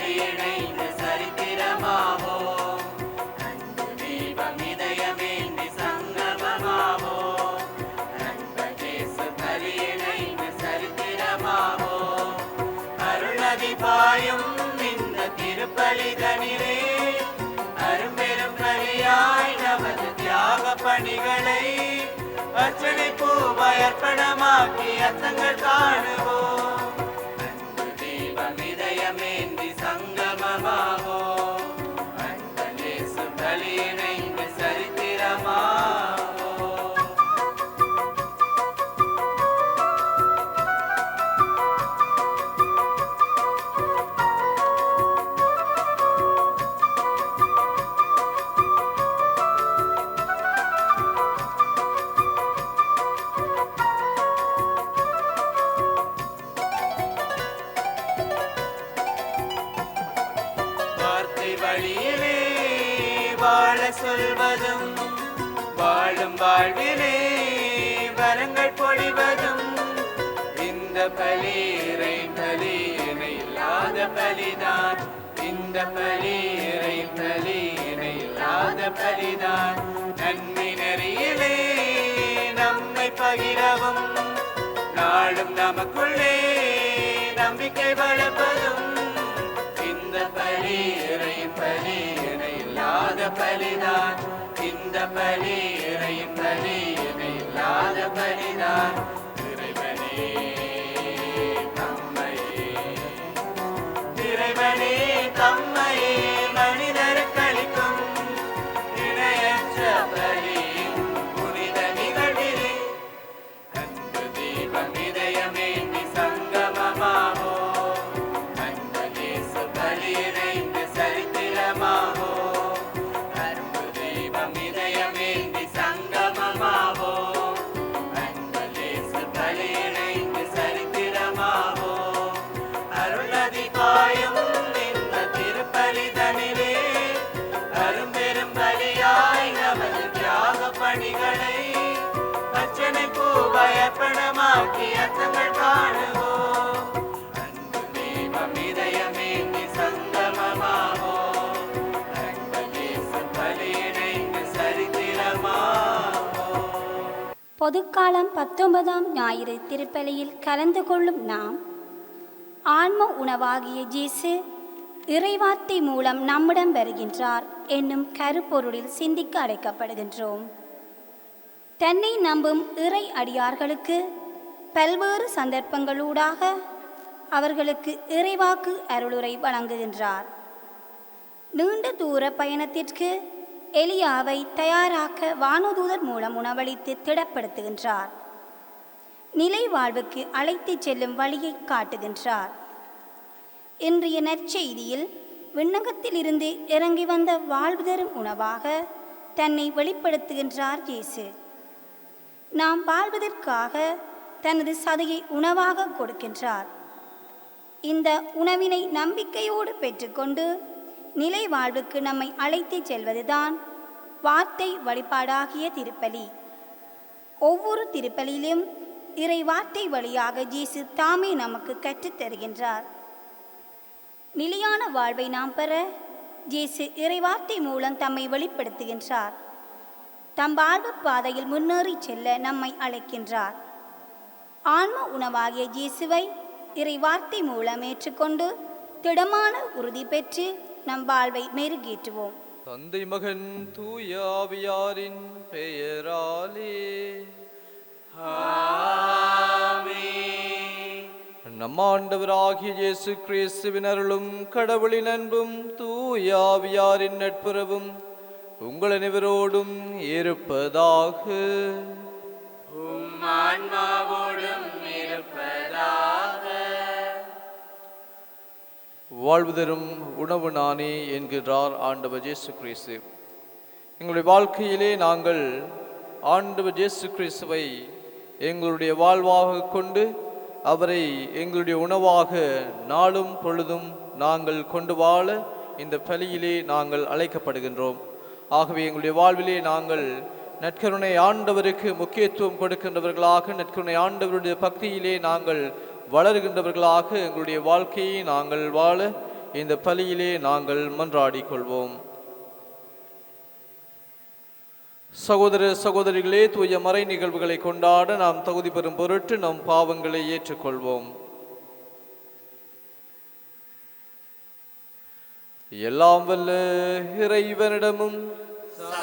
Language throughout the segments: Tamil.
பலியிணைந்து சரித்திரமாவோம். அன்பு தீபம் இதயமேந்தி சங்கமமாவோம். அன்பேசு பலியிணைந்து சரித்திரமாவோம். அருள்நதி பாயும் இந்த திருப்பலிதனிலே அரும்பெரும் பலியாய் நமது தியாக பணிகளை அர்ச்சனை பூவயர்ப்பணமாக்கி அர்த்தங்கள் காணுவோம். அன்பு தீபம் இதயமேந்தி சங்கமமாவோம். அன்பேசு பலியிணைந்து சரித்திரமாவோம். வழியிலே வாழ சொல்வதும் வாழும் வாழ்விலே வரங்கள் பொழிவதும் இந்த பலியிறை பலியினை இல்லாத பலிதான். இந்த பலியிறை பலியினை இல்லாத பலிதான். நன்மை நெறியிலே நம்மை பகிரவும் நாளும் நமக்குள்ளே நம்பிக்கை வளர்ப்பதும் இந்த பலியிறை பலியினை இல்லாத பலிதான். இந்த பலியிறை பலியினை இல்லாத பலிதான். இறைவனே தம்மையே இறைவனே தம்மையே மனிதருக்களிக்கும் இணையற்ற பலியின் புனித நிகழ்விலே அன்பு தீபம் இதயமேந்தி சங்கமமாவோம். பலியிணைந்து சரித்திரமாவோம். அன்பு தீபம் இதயமேந்தி சங்கமமாவோம். அன்பேசு பலியிணைந்து சரித்திரமாவோம். அருள்நதி பாயும் இந்த திருப்பலிதனிலே அரும்பெரும் பலியாய் நமது தியாக பணிகளை அர்ச்சனை பூவயர்ப்பணமாக்கி அர்த்தங்கள் காணுவோம். அன்பு தீபம் இதயமேந்தி சங்கமமாவோம். அன்பேசு பலியிணைந்து சரித்திரமாவோம். பொதுக்காலம் 19ஆம் ஞாயிறு திருப்பலியில் கலந்து கொள்ளும் நாம் ஆன்ம உணவாகிய இயேசு இறைவார்த்தை மூலம் நம்மிடம் வருகின்றார் என்னும் கருப்பொருளில் சிந்திக்க அழைக்கப்படுகின்றோம். தன்னை நம்பும் இறை அடியார்களுக்கு பல்வேறு சந்தர்ப்பங்களூடாக அவர்களுக்கு இறைவாக்கு அருளுரை வழங்குகின்றார். நீண்ட தூர பயணத்திற்கு எலியாவை தயாராக்க வானதூதர் மூலம் உணவளித்து திடப்படுத்துகின்றார். நிலை வாழ்வுக்கு அழைத்துச் செல்லும் வழியை காட்டுகின்றார். இன்றைய நற்செய்தியில் விண்ணகத்திலிருந்து இறங்கி வந்த வாழ்வு தரும் உணவாக தன்னை வெளிப்படுத்துகின்றார் இயேசு. நாம் வாழ்வதற்காக தனது சதையை உணவாக கொடுக்கின்றார். இந்த உணவினை நம்பிக்கையோடு பெற்றுக்கொண்டு நிலை வாழ்வுக்கு நம்மை அழைத்துச் செல்வதுதான் வார்த்தை வழிபாடாகிய திருப்பலி. ஒவ்வொரு திருப்பலியிலும் இறை வார்த்தை வழியாக இயேசு தாமே நமக்கு கற்றுத்தருகின்றார். நிலையான வாழ்வை நாம் பெற இயேசு இறைவார்த்தை மூலம் தம்மை வெளிப்படுத்துகின்றார். தம் வாழ்வு பாதையில் முன்னேறி செல்ல நம்மை அழைக்கின்றார். ஆன்ம உணவாகிய இயேசுவை இறைவார்த்தை மூலம் ஏற்றுக்கொண்டு திடமான உறுதி பெற்று நம் வாழ்வை மெருகேற்றுவோம். தந்தை மகன் தூய ஆவியாரின் பெயராலே ஆமென். நம் ஆண்டவராகிய இயேசு கிறிஸ்துவின் அருளும் கடவுளின் அன்பும் தூய ஆவியாரின் நட்புறவும் உங்கள் அனைவரோடும் இருப்பதாக. உம் ஆன்மாவோடும் இருப்பதாக. வாழ்வு தரும் உணவு நானே என்கிறார் ஆண்டவர் இயேசு கிறிஸ்து. எங்களுடைய வாழ்க்கையிலே நாங்கள் ஆண்டவர் இயேசு கிறிஸ்துவை எங்களுடைய வாழ்வாக கொண்டு அவரை எங்களுடைய உணவாக நாளும் பொழுதும் நாங்கள் கொண்டு வாழ இந்த பலியிலே நாங்கள் அழைக்கப்படுகின்றோம். ஆகவே எங்களுடைய வாழ்விலே நாங்கள் நற்கருணை ஆண்டவருக்கு முக்கியத்துவம் கொடுக்கின்றவர்களாக, நற்கருணை ஆண்டவருடைய பக்தியிலே நாங்கள் வளர்கின்றவர்களாக எங்களுடைய வாழ்க்கையை நாங்கள் வாழ இந்த பலியிலே நாங்கள் மன்றாடிக் கொள்வோம். சகோதர சகோதரிகளே, தூய மறை நிகழ்வுகளை கொண்டாட நாம் தகுதி பெறும் பொருட்டு நம் பாவங்களை ஏற்றுக்கொள்வோம். எல்லாம் வல்ல இறைவனிடமும்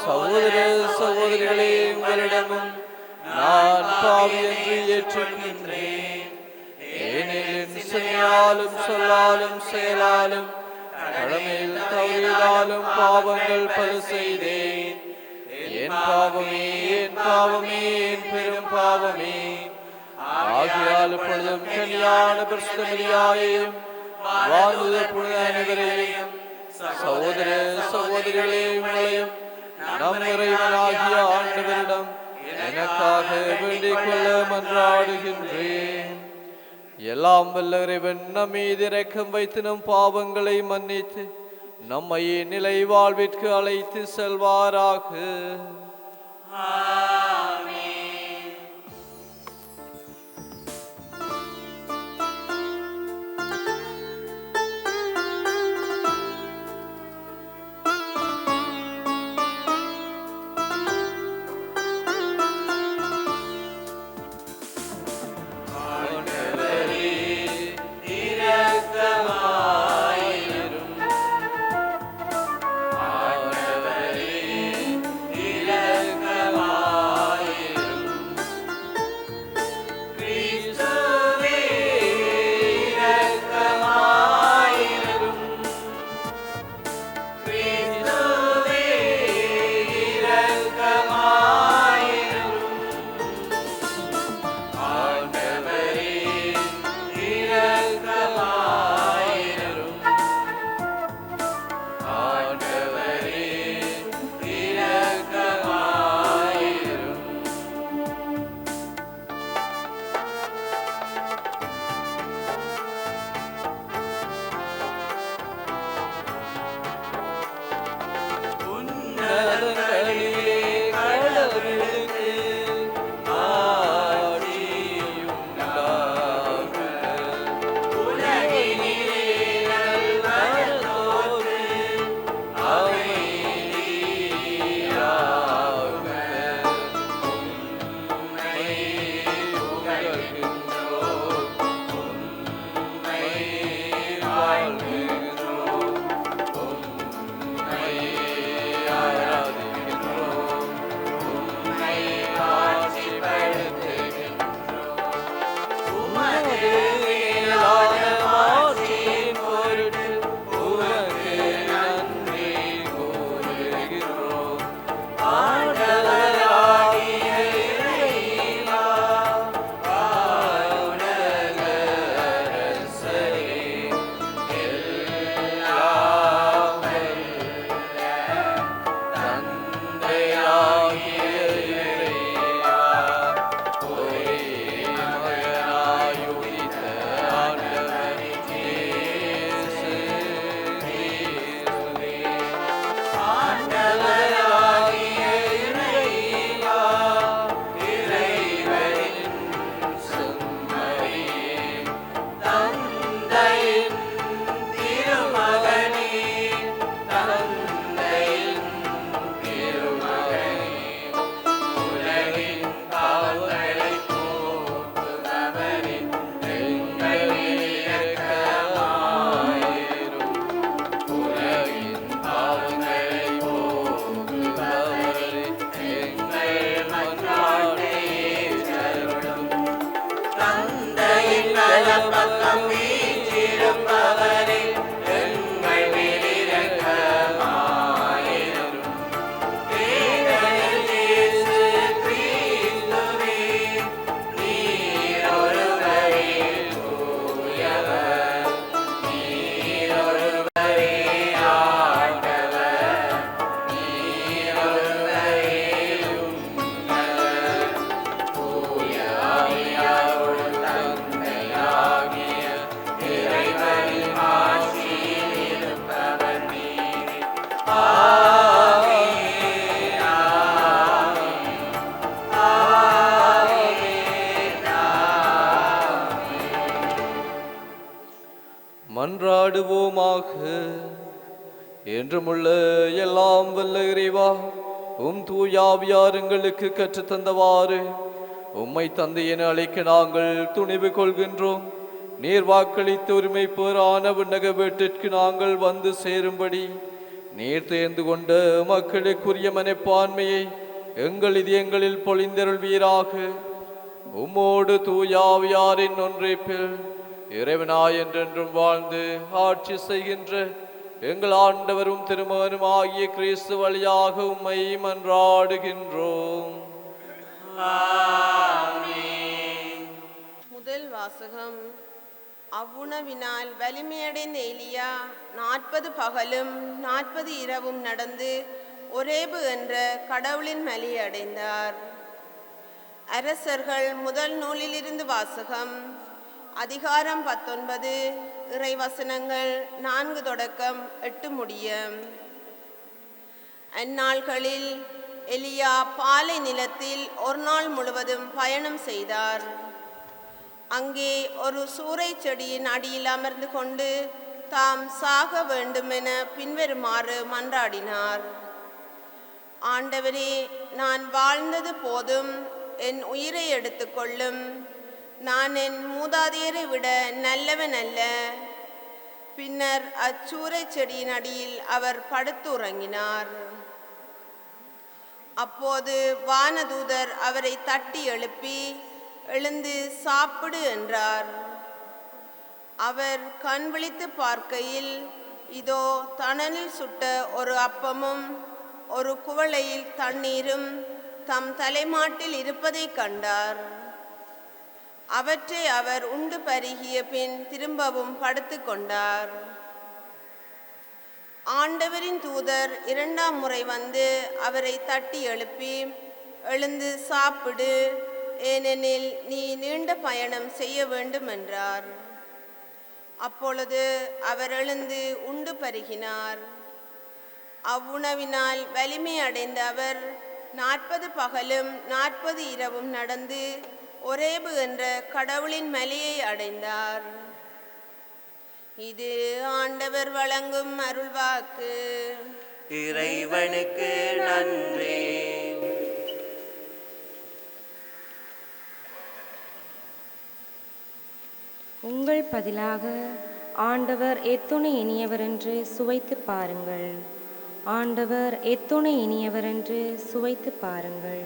சகோதர சகோதரிகளே உங்களிடமும் நான் பாவி என்று ஏற்றுக்கொள்கின்றேன். ஏனெனில் சொல்லாலும் சொல்லாலும் செயலாலும் கடமையில் தவறியதாலும் பாவங்கள் பல செய்தேன். என் பாவமே, என் பாவமே, என் பெரும் பாவமே. ஆகையால் இப்பொழுதும் கன்னியான பரிசுத்த மரியாயையும் வானுதல் புனித அனைவரையும் சகோதர சகோதரிகளே உங்களையும் நம் இறைவனாகிய ஆண்டவரிடம் எனக்காக வேண்டிக் கொள்ள மன்றாடுகின்றேன். எல்லாம் வல்ல இறைவன் நம் மீது இரக்கம் வைத்து நம் பாவங்களை மன்னித்து நம்மை நிலை வாழ்விற்கு அழைத்து செல்வாராக. இரக்கமாயிரும். என்றுமுள்ள எல்லாம் வல்ல இறைவா, தூயாவியார் எங்களுக்கு கற்றுத்தந்தவாறு உம்மை தந்தை என அழைக்க நாங்கள் துணிவு கொள்கின்றோம். நீர் வாக்களித்த உரிமை பேரான விண்ணக வீட்டிற்கு நாங்கள் வந்து சேரும்படி நீர் தேர்ந்து கொண்ட மக்களுக்குரிய மனப்பான்மையை எங்கள் இதயங்களில் பொழிந்தருள்வீராக. உம்மோடு தூயாவியாரின் ஒன்றைப்பில் இறைவனாய் என்றென்றும் வாழ்ந்து ஆட்சி செய்கின்ற எங்கள் ஆண்டவரும் திருமகனும் ஆகிய கிறிஸ்து வழியாக உம்மை மன்றாடுகின்றோம். முதல் வாசகம். அவ்வுணவினால் வலிமையடைந்த எலியா 40 பகலும் 40 இரவும் நடந்து ஒரேபு என்ற கடவுளின் மலையை அடைந்தார். அரசர்கள் முதல் நூலிலிருந்து வாசகம். அதிகாரம் 19, இறைவசனங்கள் 4 தொடக்கம் 8 முடிய. அந்நாள்களில் எலியா பாலை நிலத்தில் ஒரு நாள் முழுவதும் பயணம் செய்தார். அங்கே ஒரு சூறை செடியின் அடியில் அமர்ந்து கொண்டு தாம் சாக வேண்டுமென பின்வருமாறு மன்றாடினார். ஆண்டவரே, நான் வாழ்ந்தது போதும், என் உயிரை எடுத்துக்கொள்ளும். நான் என் மூதாதையரை விட நல்லவன் அல்ல. பின்னர் அச்சூறை செடியின் அடியில் அவர் படுத்து உறங்கினார். அப்போது வானதூதர் அவரை தட்டி எழுப்பி, எழுந்து சாப்பிடு என்றார். அவர் கண் விழித்து பார்க்கையில், இதோ தணலில் சுட்ட ஒரு அப்பமும் ஒரு குவளையில் தண்ணீரும் தம் தலைமாட்டில் இருப்பதை கண்டார். அவற்றை அவர் உண்டு பருகிய பின் திரும்பவும் படுத்து கொண்டார். ஆண்டவரின் தூதர் 2ஆம் முறை வந்து அவரை தட்டி எழுப்பி, எழுந்து சாப்பிடு, ஏனெனில் நீ நீண்ட பயணம் செய்ய வேண்டும் என்றார். அப்பொழுது அவர் எழுந்து உண்டு பருகினார். அவ்வுணவினால் வலிமை அடைந்த அவர் 40 பகலும் 40 இரவும் நடந்து ஒரேபு என்ற கடவுளின் மலையை அடைந்தார். இது ஆண்டவர் வழங்கும் அருள்வாக்கு. இறைவனுக்கு நன்றி. உங்கள் பதிலாக ஆண்டவர் எத்துணை இனியவர் என்று சுவைத்து பாருங்கள். ஆண்டவர் எத்துணை இனியவர் என்று சுவைத்து பாருங்கள்.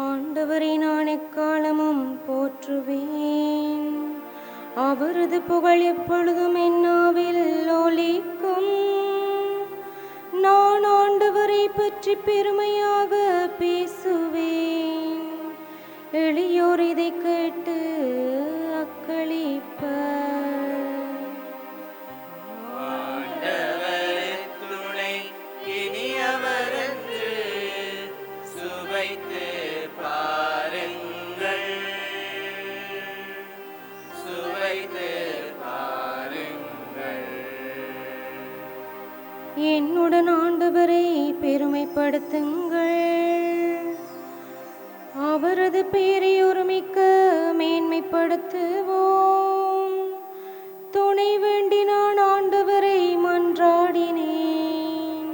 ஆண்டவரை நான் எக்காலமும் போற்றுவேன். அவரது புகழ் எப்பொழுதும் என் நாவில் ஒலிக்கும். நான் ஆண்டவரை பற்றி பெருமையாக பேசுவேன். எளியோர் இதை கேட்டு அக்களிப்பர். என்னுடன் ஆண்டவரை பெருமைப்படுத்துங்கள். அவரது பெயரை ஒருமிக்க மேன்மைப்படுத்துவோம். துணை வேண்டி நான் ஆண்டவரை மன்றாடினேன்.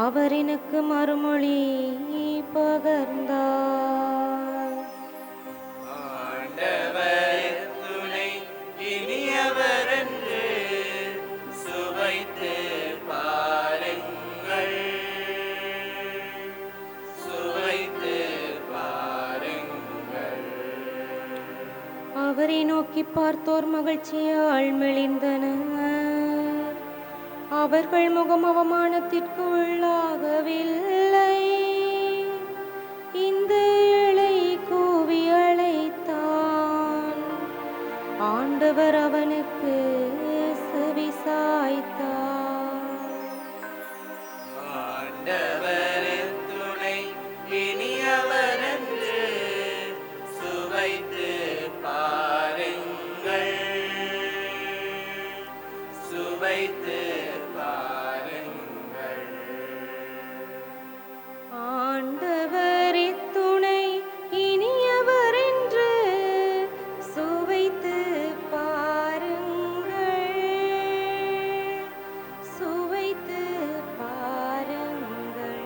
அவர் எனக்கு மறுமொழி பகர்ந்தார். அவரை நோக்கி பார்த்தோர் மகிழ்ச்சியால் மெலிந்தனர். அவர்கள் முகம் அவமானத்திற்கு உள்ளாகவில்லை. இந்த ஏழை கூவி அழைத்தான். ஆண்டவர் அவனுக்கு செவி சாய்த்தார். ஆண்டவரின் துணை இனியவரென்று சுவைத்து பாருங்கள், சுவைத்து பாருங்கள். ஆண்டவரே துணை இனியவர் என்று சுவைத்து பாருங்கள், சுவைத்து பாருங்கள்.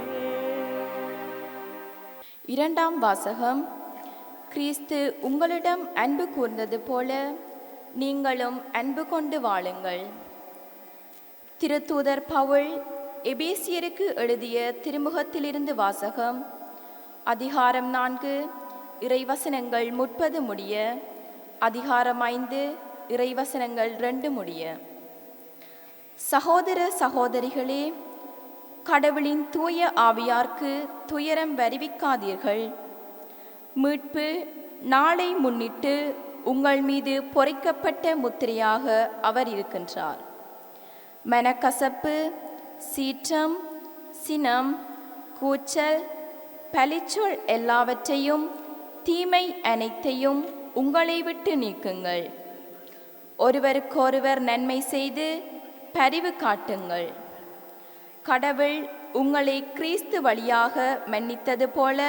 இரண்டாம் வாசகம். கிறிஸ்து உங்களிடம் அன்பு கூர்ந்தது போல நீங்களும் அன்பு கொண்டு வாழுங்கள். திருத்தூதர் பவுல் எபேசியருக்கு எழுதிய திருமுகத்திலிருந்து வாசகம். அதிகாரம் 4 இறைவசனங்கள் 30 முடிய, அதிகாரம் 5 இறைவசனங்கள் 2 முடிய. சகோதர சகோதரிகளே, கடவுளின் தூய ஆவியார்க்கு துயரம் வருவிக்காதீர்கள். மீட்பு நாளை முன்னிட்டு உங்கள் மீது பொறிக்கப்பட்ட முத்திரையாக அவர் இருக்கின்றார். மனக்கசப்பு, சீற்றம், சினம், கூச்சல், பழிச்சொல் எல்லாவற்றையும் தீமை அனைத்தையும் உங்களை விட்டு நீக்குங்கள். ஒருவருக்கொருவர் நன்மை செய்து பரிவு காட்டுங்கள். கடவுள் உங்களை கிறிஸ்து வழியாக மன்னித்தது போல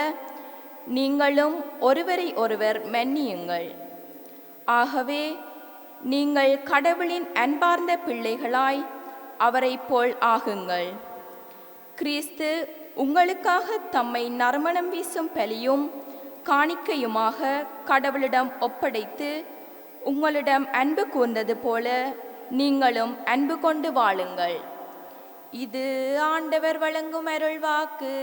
நீங்களும் ஒருவரை ஒருவர் மன்னியுங்கள். ஆகவே நீங்கள் கடவுளின் அன்பார்ந்த பிள்ளைகளாய் அவரை போல் ஆகுங்கள். கிறிஸ்து உங்களுக்காக தம்மை நறுமணம் வீசும் பலியும் காணிக்கையுமாக கடவுளிடம் ஒப்படைத்து உங்களிடம் அன்பு கூர்ந்தது போல நீங்களும் அன்பு கொண்டு வாழுங்கள். இது ஆண்டவர் வழங்கும் அருள்வாக்கு.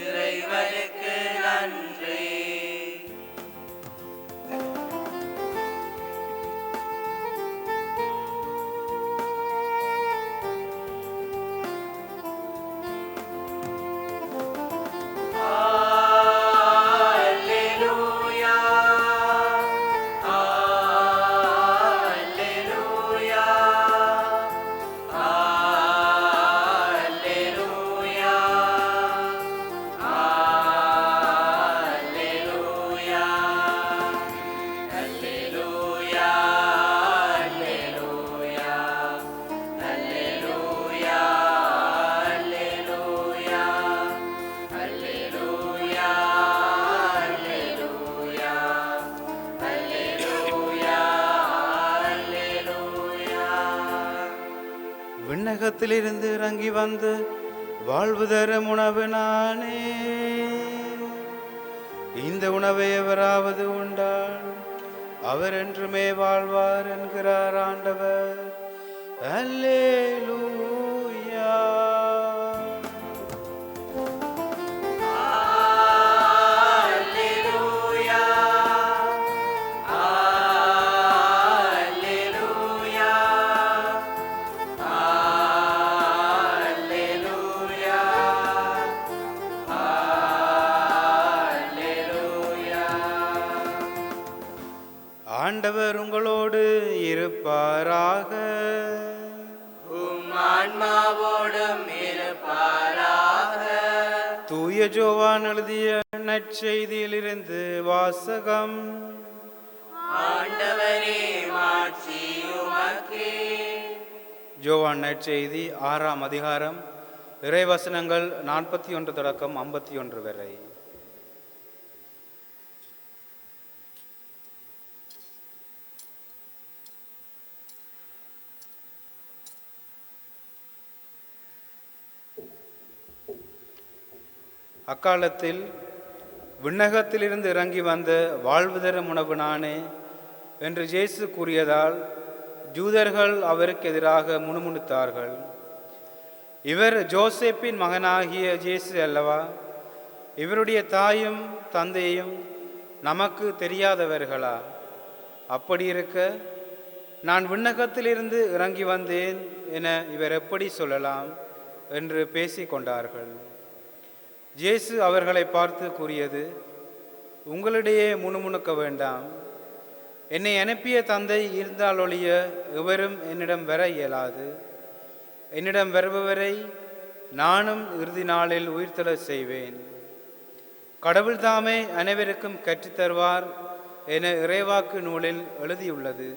இறைவனுக்கு நன்றி. விண்ணகத்திலிருந்து இறங்கி வந்து வாழ்வு தரும் உணவு நானே. இந்த உணவை எவராவது உண்டால் அவர் என்றுமே வாழ்வார் என்கிறார் ஆண்டவர். அல்லேலூயா. ஆண்டவர் உங்களோடு இருப்பாராக. உம் ஆன்மாவோடும் இருப்பாராக. தூய யோவான் எழுதிய நற்செய்தியிலிருந்து வாசகம். ஆண்டவரே, மாட்சி உமக்கே. யோவான் நற்செய்தி 6ஆம் அதிகாரம் இறைவசனங்கள் 41 தொடக்கம் 51 வரை. அக்காலத்தில் விண்ணகத்திலிருந்து இறங்கி வந்த வாழ்வு தரும் உணவு நானே என்று இயேசு கூறியதால் ஜூதர்கள் அவருக்கு எதிராக முணுமுணுத்தார்கள். இவர் ஜோசேப்பின் மகனாகிய இயேசு அல்லவா? இவருடைய தாயும் தந்தையும் நமக்கு தெரியாதவர்களா? அப்படி இருக்க நான் விண்ணகத்திலிருந்து இறங்கி வந்தேன் என இவர் எப்படி சொல்லலாம் என்று பேசிக்கொண்டார்கள். இயேசு அவர்களை பார்த்து கூறியது, உங்களிடையே முணுமுணுக்க வேண்டாம். என்னை அனுப்பிய தந்தை இருந்தாலொழிய எவரும் என்னிடம் வர இயலாது. என்னிடம் வருபவரை நானும் இறுதி நாளில் உயிர்த்தெழச் செய்வேன். கடவுள் தாமே அனைவருக்கும் கற்றுத்தருவார் என இறைவாக்கு நூலில் எழுதியுள்ளது.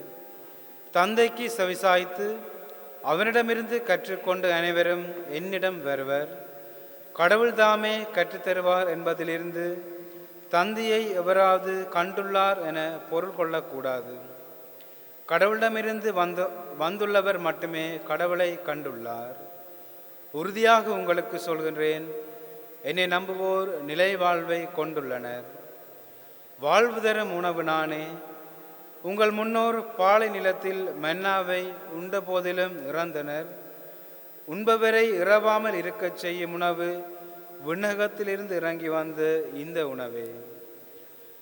தந்தைக்கு செவிசாய்த்து அவனிடமிருந்து கற்றுக்கொண்டு அனைவரும் என்னிடம் வருவர். கடவுள் தாமே கற்றுத்தருவார் என்பதிலிருந்து தந்தையை எவராவது கண்டுள்ளார் என பொருள் கொள்ளக்கூடாது. கடவுளிடமிருந்து வந்துள்ளவர் மட்டுமே கடவுளை கண்டுள்ளார். உறுதியாக உங்களுக்கு சொல்கின்றேன், என்னை நம்புவோர் நிலை வாழ்வை கொண்டுள்ளனர். வாழ்வு தரும் உணவு நானே. உங்கள் முன்னோர் பாலை நிலத்தில் மன்னாவை உண்ட போதிலும் இறந்தனர். உண்பவரை இறவாமல் இருக்கச் செய்யும் உணவு விண்ணகத்திலிருந்து இறங்கி வந்த இந்த உணவே.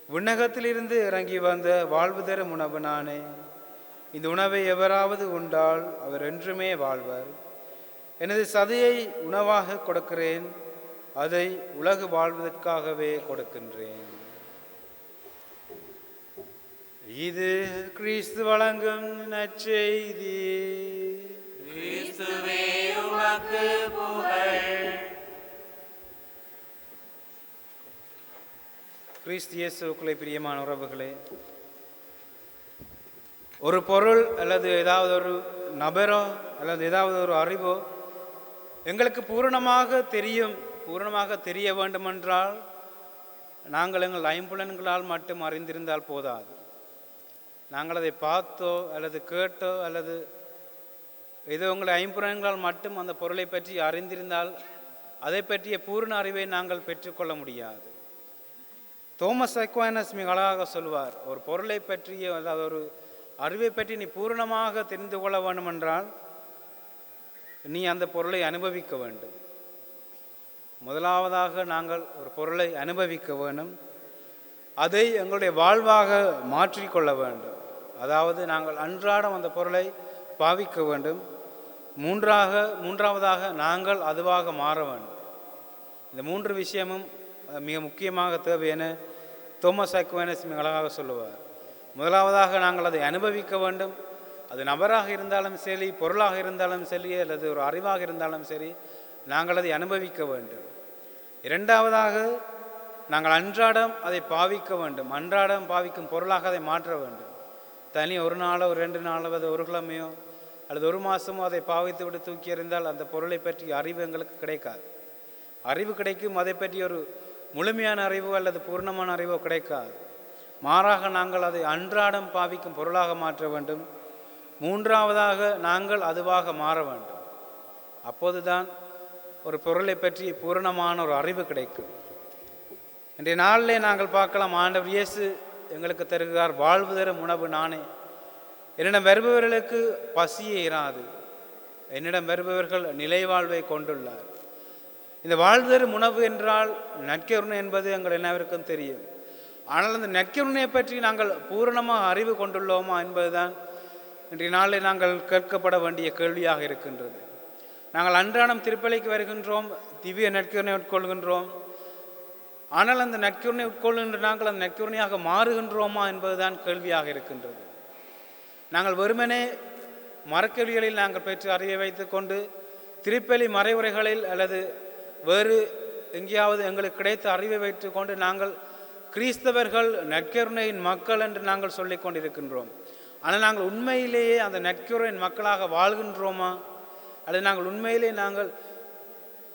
விண்ணகத்திலிருந்து இறங்கி வந்த வாழ்வு தரும் உணவு நானே. இந்த உணவை எவராவது உண்டால் அவர் என்றுமே வாழ்வர். எனது சதையை உணவாக கொடுக்கிறேன், அதை உலகு வாழ்வதற்காகவே கொடுக்கின்றேன். இது கிறிஸ்து வழங்கும் நற்செய்தி. கிறிஸ்துவே உமக்கு புகழ். கிறிஸ்து இயேசுவுக்குள்ளே பிரியமான உறவுகளே, ஒரு பொருள் அல்லது ஏதாவது ஒரு நபரோ அல்லது ஏதாவது ஒரு அறிவோ எங்களுக்கு பூரணமாக தெரிய வேண்டுமென்றால் நாங்கள் எங்கள் ஐம்புலன்களால் மட்டும் அறிந்திருந்தால் போதாது. நாங்கள் அதை பார்த்தோ அல்லது கேட்டோ அல்லது ஏதோ உங்களை ஐம்புலன்களால் மட்டும் அந்த பொருளை பற்றி அறிந்திருந்தால் அதை பற்றிய பூரண அறிவை நாங்கள் பெற்றுக்கொள்ள முடியாது. தோமஸ் அக்வைனஸ் மிக அழகாக சொல்வார், ஒரு பொருளை பற்றிய அதாவது ஒரு அறிவை பற்றி நீ பூரணமாக தெரிந்து கொள்ள வேண்டுமென்றால் நீ அந்த பொருளை அனுபவிக்க வேண்டும். முதலாவதாக நாங்கள் ஒரு பொருளை அனுபவிக்க வேண்டும், அதை எங்களுடைய வாழ்வாக மாற்றிக்கொள்ள வேண்டும். அதாவது நாங்கள் அன்றாடம் அந்த பொருளை பாவிக்க வேண்டும். மூன்றாவதாக நாங்கள் அதுவாக மாற வேண்டும். இந்த மூன்று விஷயமும் மிக முக்கியமாக தேவை என தோமஸ் அக்வைனஸ் மிக அழகாக சொல்லுவார். முதலாவதாக நாங்கள் அதை அனுபவிக்க வேண்டும். அது நபராக இருந்தாலும் சரி, பொருளாக இருந்தாலும் சரி, அல்லது ஒரு அறிவாக இருந்தாலும் சரி, நாங்கள் அதை அனுபவிக்க வேண்டும். இரண்டாவதாக நாங்கள் அன்றாடம் அதை பாவிக்க வேண்டும். அன்றாடம் பாவிக்கும் பொருளாக அதை மாற்ற வேண்டும். தனி ஒரு நாளோ ஒரு 2 நாளோ அது ஒரு கிழமையோ அல்லது ஒரு மாதமோ அதை பாவித்து விட்டு தூக்கி எறிந்தால் அந்த பொருளை பற்றி அறிவு எங்களுக்கு கிடைக்காது. அறிவு கிடைக்கும், அதை பற்றி ஒரு முழுமையான அறிவோ அல்லது பூர்ணமான அறிவோ கிடைக்காது. மாறாக நாங்கள் அதை அன்றாடம் பாவிக்கும் பொருளாக மாற்ற வேண்டும். மூன்றாவதாக நாங்கள் அதுவாக மாற வேண்டும். அப்போதுதான் ஒரு பொருளை பற்றி பூரணமான ஒரு அறிவு கிடைக்கும். இன்றைய நாளிலே நாங்கள் பார்க்கலாம், ஆண்டவர் இயேசு எங்களுக்கு தருகிறார் வாழ்வு தரும் உணவு நானே. என்னிடம் வருபவர்களுக்கு பசியே இராது, என்னிடம் வருபவர்கள் நிலை வாழ்வை கொண்டுள்ளார். இந்த வாழ்வு தரும் உணவு என்றால் நற்கருணை என்பது எங்கள் அனைவருக்கும் தெரியும். ஆனால் அந்த நற்கருணையை பற்றி நாங்கள் பூரணமாக அறிவு கொண்டுள்ளோமா என்பதுதான் இன்றைய நாளில் நாங்கள் கேட்கப்பட வேண்டிய கேள்வியாக இருக்கின்றது. நாங்கள் அன்றாடம் திருப்பலிக்கு வருகின்றோம், திவ்ய நற்கருணை உட்கொள்கின்றோம். ஆனால் அந்த நற்கருணை உட்கொள்கின்ற நாங்கள் அந்த நற்கருணையாக மாறுகின்றோமா என்பதுதான் கேள்வியாக இருக்கின்றது. நாங்கள் வெறுமனே மரக்கேள்விகளில் நாங்கள் பெற்று அறிவை வைத்துக்கொண்டு திருப்பலி மறைவுரைகளில் அல்லது வேறு எங்கேயாவது எங்களுக்கு கிடைத்த அறிவை வைத்துக்கொண்டு நாங்கள் கிறிஸ்தவர்கள் நற்கருணையின் மக்கள் என்று நாங்கள் சொல்லிக் கொண்டிருக்கின்றோம். ஆனால் நாங்கள் உண்மையிலேயே அந்த நற்கருணையின் மக்களாக வாழ்கின்றோமா அல்லது நாங்கள் உண்மையிலே நாங்கள்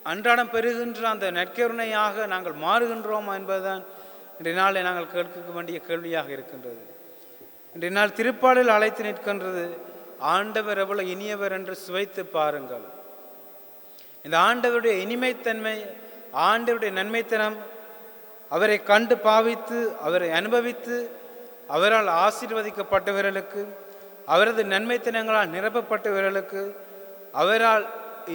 அன்றாடம் பெறுகின்ற அந்த நற்கருணையாக நாங்கள் மாறுகின்றோமா என்பதுதான் இன்றைய நாளில் நாங்கள் கேட்க வேண்டிய கேள்வியாக இருக்கின்றது. இன்றைய நாள் திருப்பாடலில் அழைத்து நிற்கின்றது, ஆண்டவர் எவ்வளவு இனியவர் என்று சுவைத்து பாருங்கள். இந்த ஆண்டவருடைய இனிமைத்தன்மை, ஆண்டவருடைய நன்மைத்தனம், அவரை கண்டு பாவித்து அவரை அனுபவித்து அவரால் ஆசீர்வதிக்கப்பட்டவர்களுக்கு, அவரது நன்மைத்தனங்களால் நிரப்பப்பட்டவர்களுக்கு, அவரால்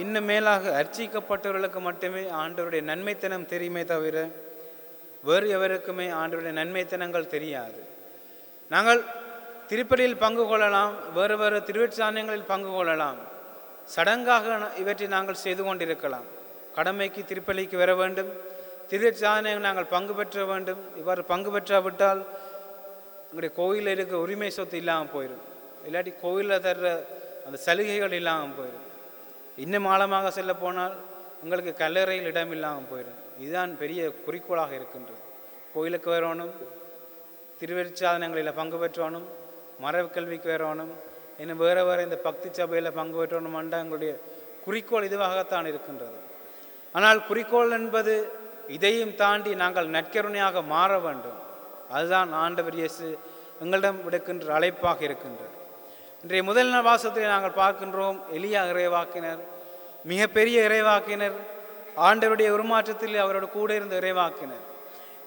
இன்னும் மேலாக அர்ச்சிக்கப்பட்டவர்களுக்கு மட்டுமே ஆண்டவருடைய நன்மைத்தனம் தெரியுமே தவிர வேறு எவருக்குமே ஆண்டவருடைய நன்மைத்தனங்கள் தெரியாது. நாங்கள் திருப்பலியில் பங்கு கொள்ளலாம், வேறு வேறு திருவச்சாதனங்களில் பங்கு கொள்ளலாம். சடங்காக இவற்றை நாங்கள் செய்து கொண்டிருக்கலாம். கடமைக்கு திருப்பலிக்கு வர வேண்டும், திருவச்சாதனைகள் நாங்கள் பங்கு பெற்ற வேண்டும். இவ்வாறு பங்கு பெற்றாவிட்டால் எங்களுடைய கோயிலில் இருக்க உரிமை சொத்து இல்லாமல் போயிடும், இல்லாட்டி கோயிலில் தர்ற அந்த சலுகைகள் இல்லாமல் போயிடும். இன்னும் ஆழமாக செல்ல போனால் உங்களுக்கு கல்லறையில் இடம் இல்லாமல் போயிடும். இதுதான் பெரிய குறிக்கோளாக இருக்கின்றது. கோயிலுக்கு வரணும், திருவச்சாதனங்களில் பங்கு பெற்றோனும், மரபு கல்விக்கு வரணும், இன்னும் வேறு வேறு இந்த பக்தி சபையில் பங்கு பெற்றோணுமாண்டா எங்களுடைய குறிக்கோள் இதுவாகத்தான் இருக்கின்றது. ஆனால் குறிக்கோள் என்பது இதையும் தாண்டி நாங்கள் நற்கருணையாக மாற வேண்டும். அதுதான் ஆண்டவர் இயேசு எங்களிடம் விடுக்கின்ற அழைப்பாக இருக்கின்றது. இன்றைய முதல் நாள் வாசத்தில் நாங்கள் பார்க்கின்றோம், எலியா இறைவாக்கினர், மிகப்பெரிய இறைவாக்கினர், ஆண்டவருடைய உருமாற்றத்தில் அவரோட கூட இருந்த இறைவாக்கினர்.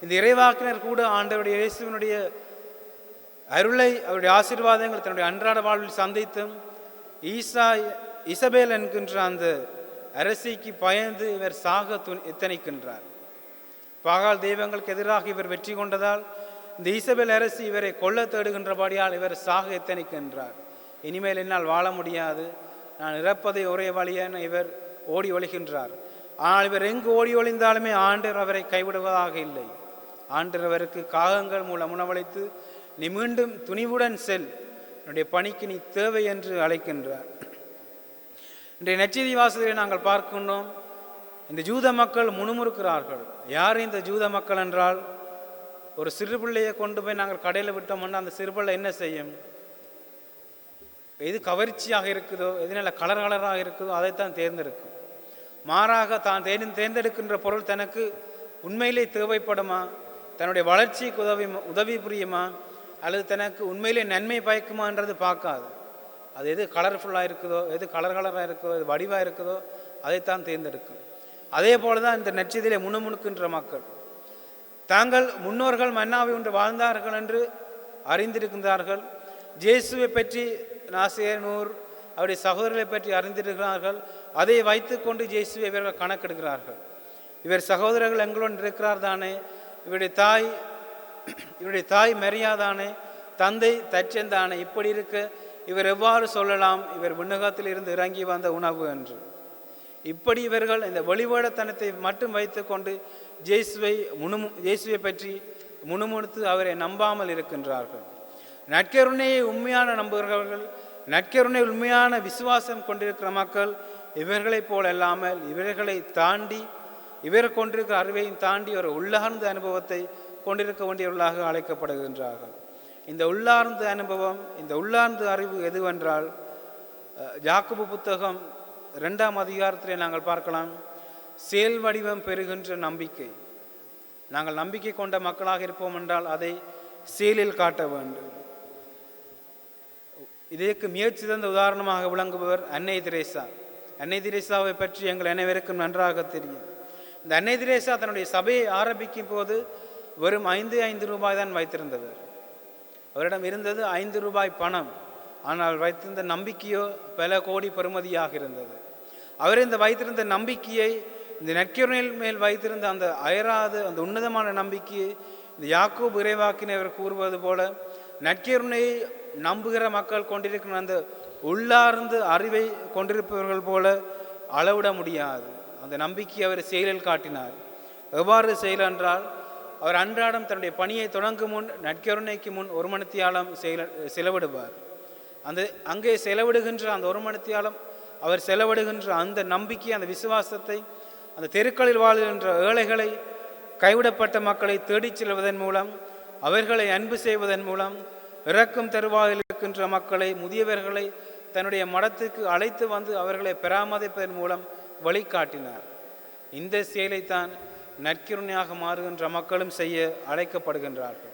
இந்த இறைவாக்கினர் கூட ஆண்டவருடைய இயேசுவினுடைய அருளை, அவருடைய ஆசீர்வாதங்கள் தன்னுடைய அன்றாட வாழ்வில் சந்தித்தும் இசபேல் என்கின்ற அந்த அரசிக்கு பயந்து இவர் சாக எத்தனிக்கின்றார். பாகால் தெய்வங்களுக்கு எதிராக இவர் வெற்றி கொண்டதால் இந்த இசபேல் அரசி இவரை கொல்ல தேடுகின்றபடியால் இவர் சாக எத்தனிக்கின்றார். இனிமேல் என்னால் வாழ முடியாது, நான் இறப்பதை ஒரே வழி என இவர் ஓடி ஒழிகின்றார். ஆனால் இவர் எங்கு ஓடி ஒளிந்தாலுமே ஆண்டவர் அவரை கைவிடுவதாக இல்லை. ஆண்டவர் அவருக்கு காகங்கள் மூலம் உணவளித்து, நீ மீண்டும் துணிவுடன் செல், என்னுடைய பணிக்கு நீ தேவை என்று அழைக்கின்றார். இன்றைய நற்செய்தி வாசகத்தை நாங்கள் பார்க்கின்றோம், இந்த ஜூத மக்கள் முணுமுறுக்கிறார்கள். யார் இந்த ஜூத மக்கள் என்றால், ஒரு சிறு பிள்ளையை கொண்டு போய் நாங்கள் கடையில் விட்டோம்னா அந்த சிறு பிள்ளை என்ன செய்யும்? எது கவர்ச்சியாக இருக்குதோ, எதனால கலர் கலராக இருக்குதோ அதைத்தான் தேர்ந்தெடுக்கும். மாறாக தான் தேர்ந்தெடுக்கின்ற பொருள் தனக்கு உண்மையிலே தேவைப்படுமா, தன்னுடைய வளர்ச்சிக்கு உதவி புரியுமா, அல்லது தனக்கு உண்மையிலே நன்மை பயக்குமான்றது பார்க்காது. அது எது கலர்ஃபுல்லாக இருக்குதோ, எது கலராக இருக்குதோ, எது வடிவாக இருக்குதோ அதைத்தான் தேர்ந்தெடுக்கும். அதே போல தான் இந்த நற்செய்தியிலே முணுமுணுக்கின்ற மக்கள் தாங்கள் முன்னோர்கள் மன்னாவை ஒன்று வாழ்ந்தார்கள் என்று அறிந்திருக்கின்றார்கள். இயேசுவை பற்றி நாசிரியர் நூர் அவருடைய சகோதரர்களை பற்றி அறிந்திருக்கிறார்கள். அதை வைத்து கொண்டு இயேசுவை இவர்கள் கணக்கெடுக்கிறார்கள். இவர் சகோதரர்கள் எங்களுடன் இருக்கிறார் தானே, இவருடைய தாய் மரியாதானே, தந்தை தச்சந்தானே, இப்படி இருக்க இவர் எவ்வாறு சொல்லலாம் இவர் விண்ணகத்தில் இருந்து இறங்கி வந்த உணவு என்று? இப்படி இவர்கள் இந்த வெளிவேடத்தனத்தை மட்டும் வைத்து கொண்டு இயேசுவை பற்றி முணுமுணுத்து அவரை நம்பாமல் இருக்கின்றார்கள். நற்கருணையை உண்மையான நம்புகிறவர்கள், நற்கருணை உண்மையான விசுவாசம் கொண்டிருக்கிற மக்கள் இவர்களைப் போல அல்லாமல் இவர்களை தாண்டி, இவர் கொண்டிருக்கிற அறிவையும் தாண்டி ஒரு உள்ளார்ந்த அனுபவத்தை கொண்டிருக்க வேண்டியவர்களாக அழைக்கப்படுகின்றார்கள். இந்த உள்ளார்ந்த அனுபவம், இந்த உள்ளார்ந்த அறிவு எதுவென்றால், யாக்கோபு புத்தகம் 2ஆம் அதிகாரத்திலே நாங்கள் பார்க்கலாம், செயல் வடிவம் பெறுகின்ற நம்பிக்கை. நாங்கள் நம்பிக்கை கொண்ட மக்களாக இருப்போம் என்றால் அதை செயலில் காட்ட வேண்டும். இதற்கு மிகச் சிறந்த உதாரணமாக விளங்குபவர் அன்னை தெரேசா. அன்னை தெரேசாவை பற்றி எங்கள் அனைவருக்கும் நன்றாக தெரியும். இந்த அன்னை தெரேசா தன்னுடைய சபையை ஆரம்பிக்கும் போது வெறும் 5 ரூபாய் தான் வைத்திருந்தவர். அவரிடம் இருந்தது 5 ரூபாய் பணம். ஆனால் வைத்திருந்த நம்பிக்கையோ பல கோடி பெறுமதியாக இருந்தது. அவர் இந்த வைத்திருந்த நம்பிக்கையை, இந்த நற்கருணையில் மேல் வைத்திருந்த அந்த அயராத அந்த உன்னதமான நம்பிக்கையை இந்த யாக்கோபு இறைவாக்கினர் கூறுவது போல, நற்கருணையை நம்புகிற மக்கள் கொண்டிருக்கிற அந்த உள்ளார்ந்த அறிவை கொண்டிருப்பவர்கள் போல அளவிட முடியாது. அந்த நம்பிக்கை அவர் செயலில் காட்டினார். எவ்வாறு செயல் என்றால், அவர் அன்றாடம் தன்னுடைய பணியை தொடங்கும் முன் நற்கருணைக்கு முன் 1 மணித்தியாலம் செலவிடுவார். அங்கே செலவிடுகின்ற அந்த 1 மணித்தியாலம் அவர் செலவிடுகின்ற அந்த நம்பிக்கை, அந்த விசுவாசத்தை அந்த தெருக்களில் வாழ்கின்ற ஏழைகளை, கைவிடப்பட்ட மக்களை தேடிச் செல்வதன் மூலம், அவர்களை அன்பு செய்வதன் மூலம், இறக்கும் தருவாயில் இருக்கின்ற மக்களை, முதியவர்களை தன்னுடைய மடத்துக்கு அழைத்து வந்து அவர்களை பராமரிப்பதன் மூலம் வழிகாட்டினார். இந்த செயலைத்தான் நற்கருணையாக மாறுகின்ற மக்களும் செய்ய அழைக்கப்படுகின்றார்கள்.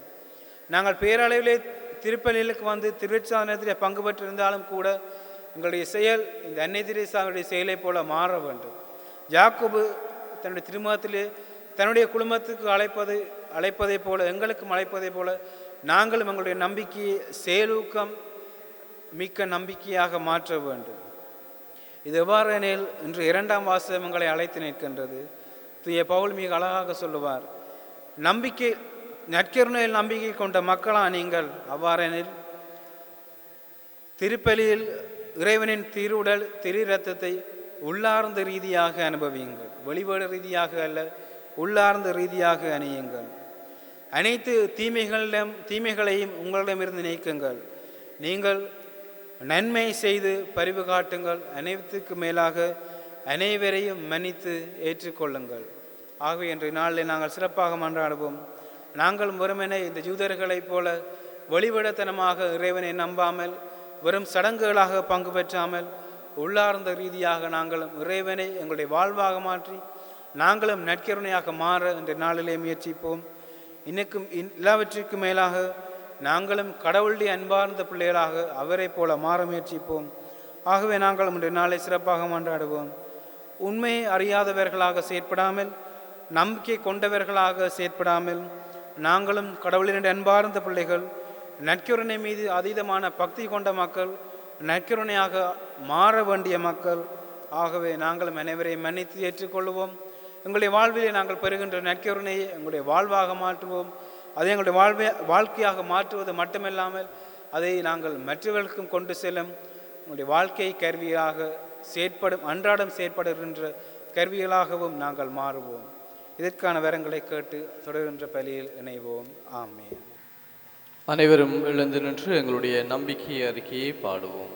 நாங்கள் பேரளவிலே திருப்பலிகளுக்கு வந்து திருச்சாதனத்தில் பங்கு பெற்றிருந்தாலும் கூட எங்களுடைய செயல் இந்த அன்னை தெரேசாவுடைய செயலை போல மாற வேண்டும். யாக்கோபு தன்னுடைய திருமணத்திலே தன்னுடைய குடும்பத்துக்கு அழைப்பதை போல, எங்களுக்கும் அழைப்பதை போல நாங்களும் எங்களுடைய நம்பிக்கையை செயலூக்கம் மிக்க நம்பிக்கையாக மாற்ற வேண்டும். இது எவ்வாறு எனில், இன்று 2ஆம் வாசகம் எங்களை அழைத்து நிற்கின்றது. தூய பவுல் மிக அழகாக சொல்லுவார், நற்கருணையில் நம்பிக்கை கொண்ட மக்களா நீங்கள், அவ்வாறெனில் திருப்பலியில் இறைவனின் திருவுடல் திரு இரத்தத்தை உள்ளார்ந்த ரீதியாக அனுபவியுங்கள். வெளிவேட ரீதியாக அல்ல, உள்ளார்ந்த ரீதியாக அணியுங்கள். அனைத்து தீமைகளையும் உங்களிடமிருந்து நீக்குங்கள். நீங்கள் நன்மை செய்து பரிவு காட்டுங்கள். அனைத்துக்கு மேலாக அனைவரையும் மன்னித்து ஏற்றுக்கொள்ளுங்கள். ஆகவே இன்றைய நாளில் நாங்கள் சிறப்பாக மன்றாடுவோம். நாங்கள் வெறுமனே இந்த யூதர்களைப் போல வெளிவிடத்தனமாக இறைவனை நம்பாமல், வெறும் சடங்குகளாக பங்கு பெற்றாமல், உள்ளார்ந்த ரீதியாக நாங்களும் இறைவனை எங்களுடைய வாழ்வாக மாற்றி நாங்களும் நற்கருணையாக மாற இன்றைய நாளிலே முயற்சிப்போம். இன்னைக்கும் எல்லாவற்றிற்கும் மேலாக நாங்களும் கடவுளுடைய அன்பார்ந்த பிள்ளைகளாக அவரை போல மாற முயற்சிப்போம். ஆகவே நாங்கள் இன்றைய நாளை சிறப்பாக மன்றாடுவோம். உண்மையை அறியாதவர்களாக செயற்படாமல், நம்பிக்கை கொண்டவர்களாக செயற்படாமல், நாங்களும் கடவுளினுடைய அன்பார்ந்த பிள்ளைகள், நற்கருணை மீது அதீதமான பக்தி கொண்ட மக்கள், நற்கருணையாக மாற வேண்டிய மக்கள். ஆகவே நாங்களும் அனைவரையும் மன்னித்து ஏற்றுக்கொள்வோம். எங்களுடைய வாழ்விலே நாங்கள் பெறுகின்ற நற்கருணையை எங்களுடைய வாழ்வாக மாற்றுவோம். அதை எங்களுடைய வாழ்க்கையாக மாற்றுவது மட்டுமில்லாமல் அதை நாங்கள் மற்றவர்களுக்கும் கொண்டு செல்லும் எங்களுடைய வாழ்க்கை கருவியாக அன்றாடம் செயற்படுகின்ற கருவிகளாகவும் நாங்கள் மாறுவோம். இதற்கான வரங்களை கேட்டு தொடர்கின்ற பலியில் இணைவோம். ஆமென். அனைவரும் எழுந்து நின்று எங்களுடைய நம்பிக்கை அறிக்கையை பாடுவோம்.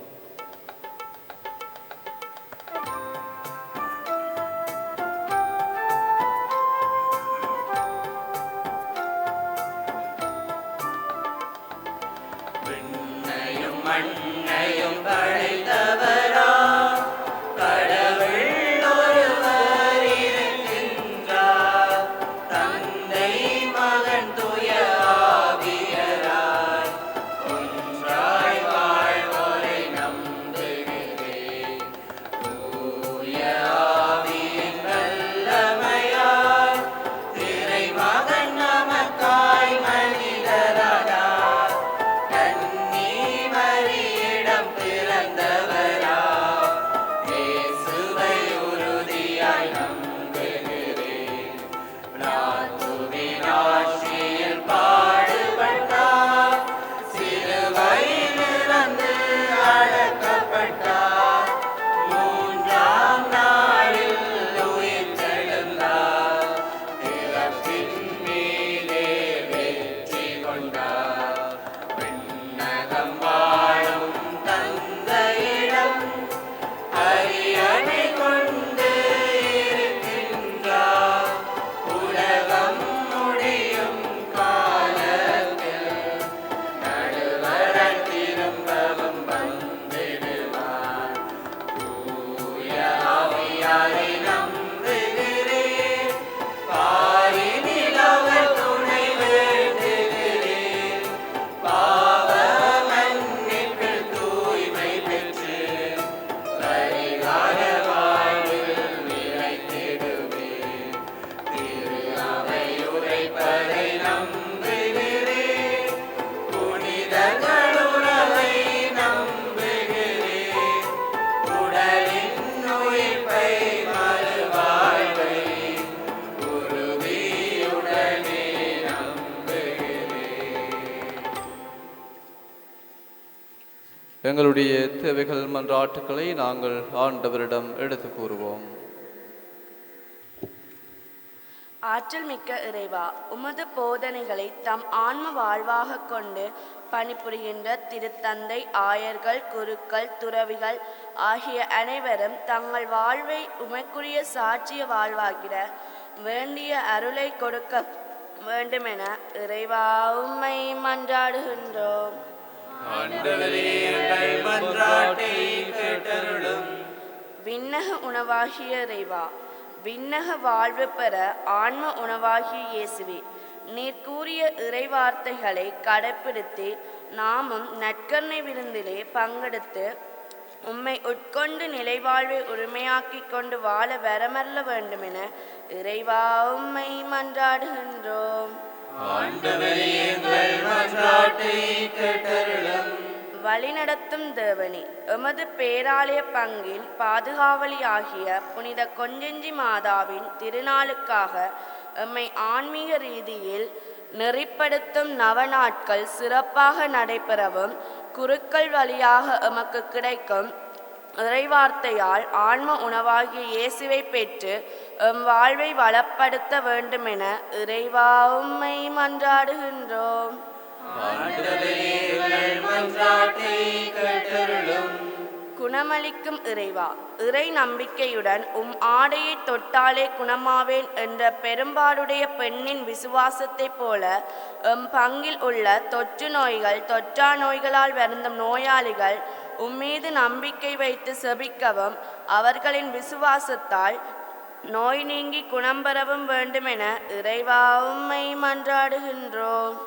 மண்ணையும் படைத்தவரா கடவுள் ஒருவர் இருக்கின்றார். தந்தை மகன் தூய ஆவியராய் ஒன்றாய் வாழ்வோரை நம்புகிறேன். தூய ஆவியின் வல்லமையால் இறைமகன் நமக்காய் மனிதரானார். எங்களுடைய தேவைகள் மன்றாட்டுக்களை நாங்கள் ஆண்டவரிடம் எடுத்து கூறுவோம். ஆற்றல் மிக்க இறைவா, உமது போதனைகளை தம் ஆன்ம வாழ்வாக கொண்டு பணிபுரிகின்ற திருத்தந்தை, ஆயர்கள், குருக்கள், துறவிகள் ஆகிய அனைவரும் தங்கள் வாழ்வை உமைக்குரிய சாட்சிய வாழ்வாகிற வேண்டிய அருளை கொடுக்க வேண்டுமென இறைவா உம்மை மன்றாடுகின்றோம். விண்ணக உணவாகிய இறைவா, விண்ணக வாழ்வு பெற ஆன்ம உணவாகிய இயேசுவே, நீர் கூறிய இறைவார்த்தைகளை கடைப்பிடித்து நாமும் நற்கருணை விருந்திலே பங்கெடுத்து உம்மை உட்கொண்டு நிலைவாழ்வை உரிமையாக்கிக் கொண்டு வாழ வரமல்ல வேண்டுமென இறைவா உம்மை மன்றாடுகின்றோம். வழிநடத்தும் தேவனே, எமது பேராலய பங்கின் பாதுகாவலி ஆகிய புனித கொஞ்சஞ்சி மாதாவின் திருநாளுக்காக எம்மை ஆன்மீக ரீதியில் நெறிப்படுத்தும் நவநாட்கள் சிறப்பாக நடைபெறவும் குருக்கள் வழியாக எமக்கு கிடைக்கும் இறைவார்த்தையால் ஆன்ம உணவாகிய இயேசுவை பெற்று எம் வாழ்வை வளப்படுத்த வேண்டுமென இறைவா உம்மை மன்றாடுகின்றோம். குணமளிக்கும் இறைவா, இறை நம்பிக்கையுடன் உம் ஆடையை தொட்டாலே குணமாவேன் என்ற பெரும்பாடுடைய பெண்ணின் விசுவாசத்தைப் போல எம் பங்கில் உள்ள தொற்று நோய்கள், தொற்றா நோய்களால் வருந்தும் நோயாளிகள் உம்மீது நம்பிக்கை வைத்து செபிக்கவும் அவர்களின் விசுவாசத்தால் நோய் நீங்கி குணம் பெறவும் வேண்டுமென இறைவா உம்மை மன்றாடுகின்றோம்.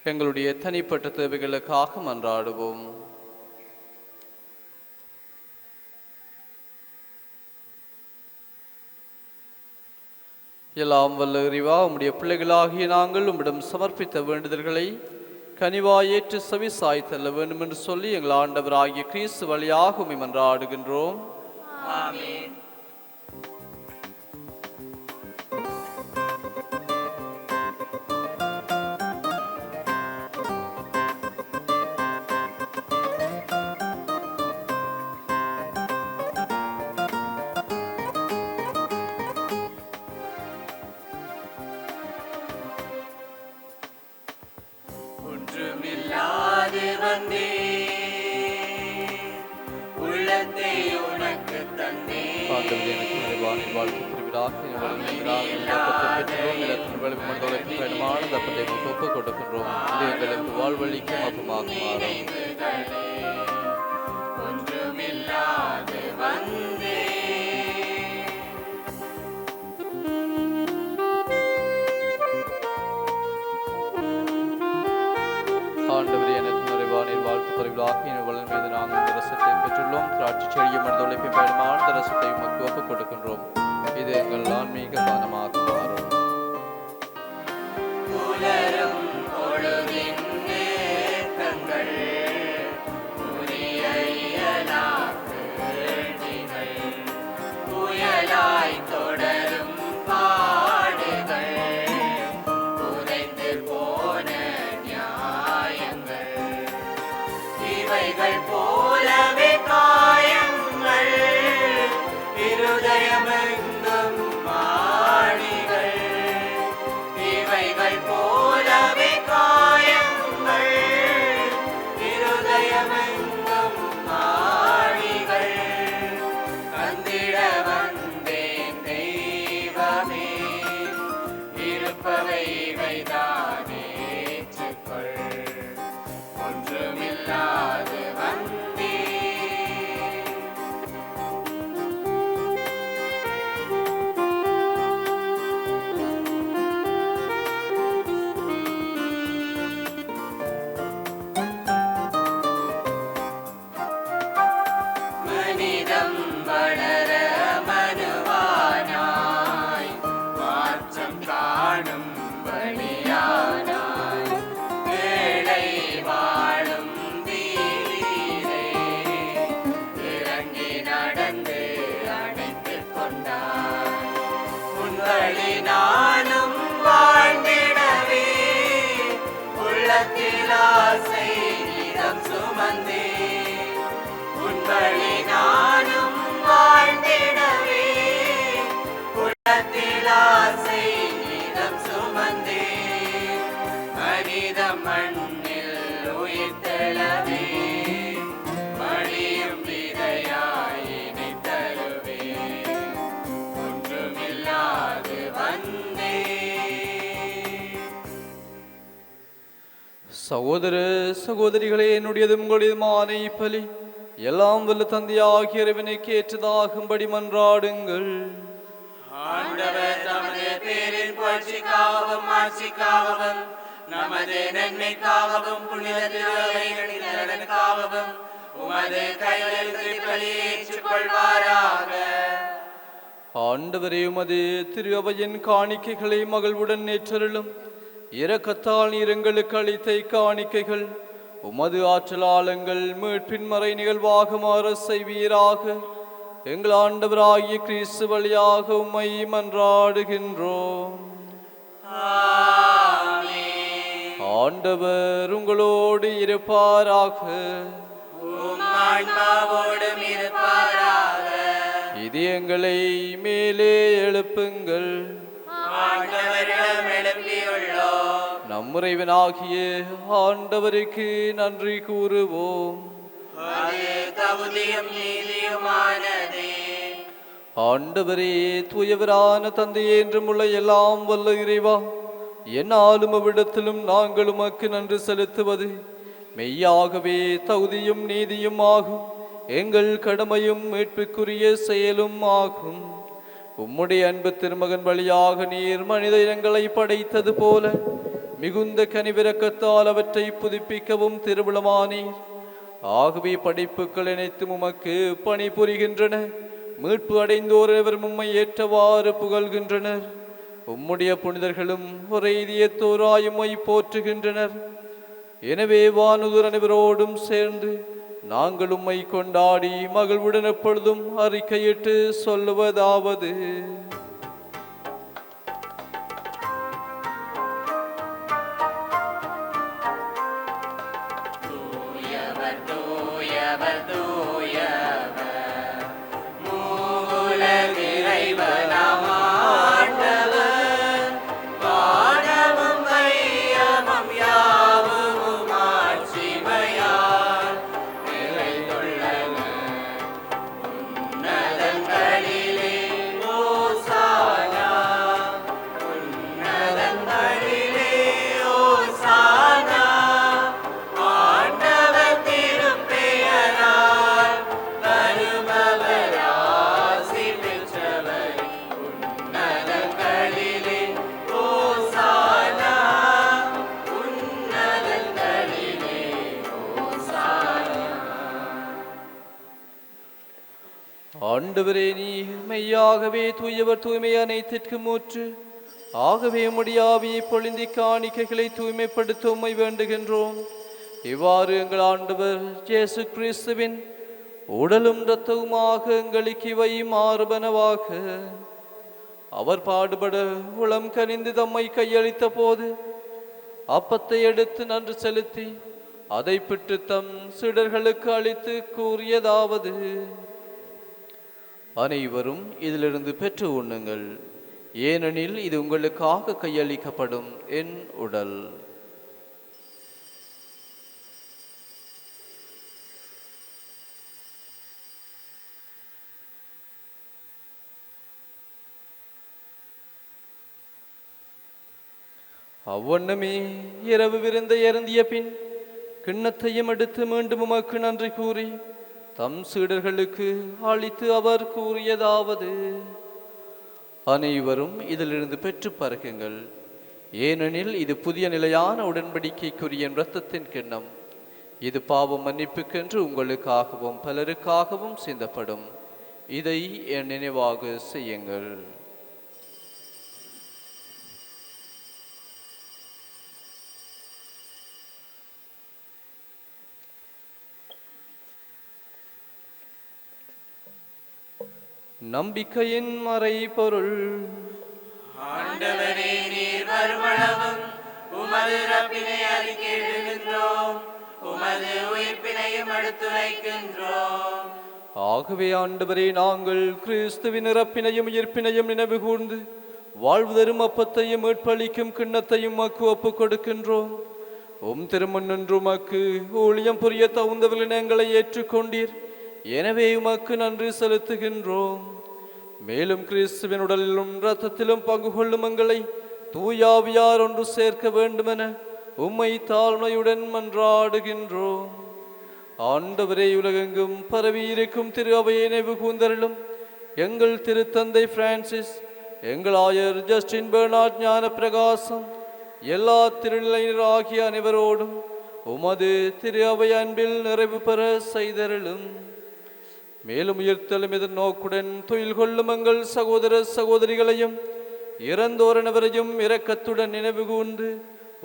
எங்களுடைய தனிப்பட்ட தேவைகளுக்காக மன்றாடுவோம். எல்லாம் வல்ல இறைவா, உம்முடைய பிள்ளைகளாகிய நாங்கள் உம்மிடம் சமர்ப்பித்த வேண்டுதல்களை கனிவாயேற்று செவி சாய்த்தல்ல வேண்டும் என்று சொல்லி எங்கள் ஆண்டவராகிய கிறிஸ்து வழியாக உம்மை மன்றாடுகின்றோம். ஆமென். ஒன்றுமில்லாது வந்தே உள்ளத்தை உனக்கு தந்தே. ஆண்டவரே, எனக்கு நிறைவானின் வாழ்க்கை திருவிழாக தப்பத்தை ஒப்புக் கொடுக்கின்றோம். இது எங்களுக்கு வாழ்வழிக்கும் அப்பமாக மாறும். ஒன்றுமில்லாது வந்தே ஆண்டவரே, எனக்கு நிறைவானின் வாழ்த்து பரிவிழாக வளன் மீது நாங்கள் இந்த ரசத்தை பெற்றுள்ளோம். திராட்சை செடியும் மனித உழைப்பை பயணமான இந்த ரசத்தை உமக்கு ஒப்புக் கொடுக்கின்றோம். இது எங்கள் ஆன்மீக பானமாக மாறும். புலரும் பொழுதின் நேர்த்தங்கள் புரிய இயலாது வேள்விகள் புயலாய் தொடரும் பாடுகள் உறைந்து போன நியாயங்கள் இவைகள் போலவே காயங்கள் இருதயமெங்கும் மாடிகள் இவைகள் போலவே காயங்கள் இருதயமெங்கும் மாடிகள் தந்திட வந்தேன் தெய்வமே இருப்பவை இவைதானே ஏற்றுக்கொள். ஒன்றுமில்லாது வந்தே மனிதம் வளர மனுவானாய் மாற்றம் காணும் வழியானாய் ஏழை வாழும் வீரே இறங்கி நடந்து அணைத்துக் கொண்டாய். உன்வழி நானும் வாழ்ந்திடவே உள்ளத்தில் ஆசை இதம் சுமந்தே உன்வழி நானும் வாழ்ந்திடவே உள்ளத்தில் ஆசை இதம் சுமந்தே மனித மண்ணில் உயிர் தெளவே மடியும் விதையாயினை தருவே ஒன்றுமில்லாது வந்தே. சகோதர சகோதரிகளே, என்னுடையதும் உங்களுடையதுமான இப்பலி எல்லாம் வல்ல தந்தையாகிய இறைவனுக்கு ஏற்றதாகும்படி மன்றாடுங்கள். ஆண்டவர் தமது பேரின் புகழ்ச்சிக்காகவும் ஆட்சிக்காகவும் நமது நன்மைக்காகவும் புனித திருவைகளின் நலனுக்காகவும் உமது கைகளில் திருப்பலி ஏற்றுக்கொள்வாராக. ஆண்டவரே, உமது திரு அவையின் காணிக்கைகளை மகிழ்வுடன் ஏற்றருளும். இரக்கத்தால் நீர் எங்களுக்கு அளித்த காணிக்கைகள் உமது ஆற்றலாளங்கள் மீட்பின் மறை நிகழ்வாக மாற செய்வீராக. எங்கள் ஆண்டவராகிய கிறிஸ்து வழியாக உம்மை மன்றாடுகின்றோம். ஆமென். ஆண்டவர் உங்களோடு இருப்பாராக. உம் ஆன்மாவோடும் இருப்பாராக. இதயங்களை மேலே எழுப்புங்கள். ஆண்டவரிடம் எழுப்பியுள்ளோம். நம் இறைவனாகிய ஆண்டவருக்கு நன்றி கூறுவோம். அது தகுதியும் நீதியுமானதே. ஆண்டவரே, தூயவரான தந்தையே, என்றும் உள்ள எல்லாம் வல்ல இறைவா, என்னாலும் அவ்விடத்திலும் நாங்கள் உமக்கு நன்றி செலுத்துவது மெய்யாகவே தகுதியும் நீதியும் ஆகும். எங்கள் கடமையும் மீட்புக்குரிய செயலும் ஆகும். உம்முடைய அன்பு திருமகன் வழியாக நீர் மனித இனங்களை படைத்தது போல மிகுந்த கனிவிரக்கத்தால் அவற்றை புதுப்பிக்கவும் திருவிழமானீர். ஆகவே படைப்புகள் அனைத்தும் உமக்கு பணி புரிகின்றன. மீட்பு அடைந்தோர் அனைவரும் உம்மை ஏற்றவாறு புகழ்கின்றனர். உம்முடைய புனிதர்களும் ஒரே இதயத்தோராய் உம்மை போற்றுகின்றனர். எனவே வானுதர் அனைவரோடும் சேர்ந்து நாங்கள் உம்மை கொண்டாடி மகிழ்வுடன் எப்பொழுதும் அறிக்கையிட்டு சொல்லுவதாவது: தூயவர் தூயவர் தூயவர், மூவுலகு இறைவனாம் ஆண்டவர். வானமும் வையமும் யாவும் மாட்சிமையால் நிறைந்துள்ளன. உன்னதங்களிலே ஓசானா, உன்னதங்களிலே ஓசானா. ஆண்டவர் திருப்பெயரால் வருபவர் ஆசி பெற்றவர். உன்னதங்களிலே ஓசானா, உன்னதங்களிலே ஓசானா. ஆண்டவரே, நீ மெய்யாகவே தூயவர், தூய்மை அனைத்திற்கும் ஊற்று. ஆகவே உம்முடைய ஆவியை பொழிந்தி காணிக்கைகளை தூய்மைப்படுத்த உம்மை வேண்டுகின்றோம். இவ்வாறு எங்கள் ஆண்டவர் இயேசு கிறிஸ்துவின் உடலும் இரத்தவுமாக எங்களுக்கு இவை மாறுபனவாக. அவர் பாடுபட உளம் கனிந்து தம்மை கையளித்த போது அப்பத்தை எடுத்து நன்றி செலுத்தி அதை பிட்டு தம் சீடர்களுக்கு அளித்து கூறியதாவது: அனைவரும் இதிலிருந்து பெற்று உண்ணுங்கள், ஏனெனில் இது உங்களுக்காக கையளிக்கப்படும் என் உடல். அவ்வண்ணமே இரவு விருந்தை அருந்திய பின் கிண்ணத்தையும் எடுத்து மீண்டும் உமக்கு நன்றி கூறி தம் சீடர்களுக்கு அளித்து அவர் கூறியதாவது: அனைவரும் இதிலிருந்து பெற்று பருகுங்கள், ஏனெனில் இது புதிய நிலையான உடன்படிக்கைக்குரிய இரத்தத்தின் கிண்ணம். இது பாவம் மன்னிப்புக்கென்று உங்களுக்காகவும் பலருக்காகவும் சிந்தப்படும். இதை என் நினைவாக செய்யுங்கள். நம்பிக்கையின் மறைபொருள். ஆண்டவரே, நீர் வருமளவும் உமது இறப்பினை அறிக்கையிடுகின்றோம், உமது உயிர்ப்பினையும் எடுத்துரைக்கின்றோம். ஆகவே ஆண்டவரே, நாங்கள் கிறிஸ்துவின் இறப்பினையும் உயிர்ப்பினையும் நினைவு கூர்ந்து வாழ்வு தரும் அப்பத்தையும் மீட்பளிக்கும் கிண்ணத்தையும் உமக்கு ஒப்புக் கொடுக்கின்றோம். உம் திருமுன்னின்று உமக்கு ஊழியம் புரிய தகுந்தவர்களின் எங்களை ஏற்றுக்கொண்டீர். எனவே உமக்கு நன்றி செலுத்துகின்றோம். மேலும் கிறிஸ்துவின் உடலிலும் இரத்தத்திலும் பங்கு கொள்ளும் எங்களை தூயாவியார் ஒன்று சேர்க்க வேண்டுமென உம்மை தாழ்மையுடன் மன்றாடுகின்றோம். ஆண்டவரே, உலகெங்கும் பரவி இருக்கும் திரு அவையை நினைவு கூர்ந்தருளும். எங்கள் திருத்தந்தை பிரான்சிஸ், எங்கள் ஆயர் ஜஸ்டின் பெர்னார்ட் ஞான பிரகாசம், எல்லா திருநிலையினர் ஆகிய அனைவரோடும் உமது திரு அவை அன்பில் நிறைவு பெற செய்தருளும். மேலும் உயிர்த்தலும் எதிர்நோக்குடன் துயில் கொள்ளும் எங்கள் சகோதர சகோதரிகளையும் இறந்தோரனவரையும் இரக்கத்துடன் நினைவு கூர்ந்து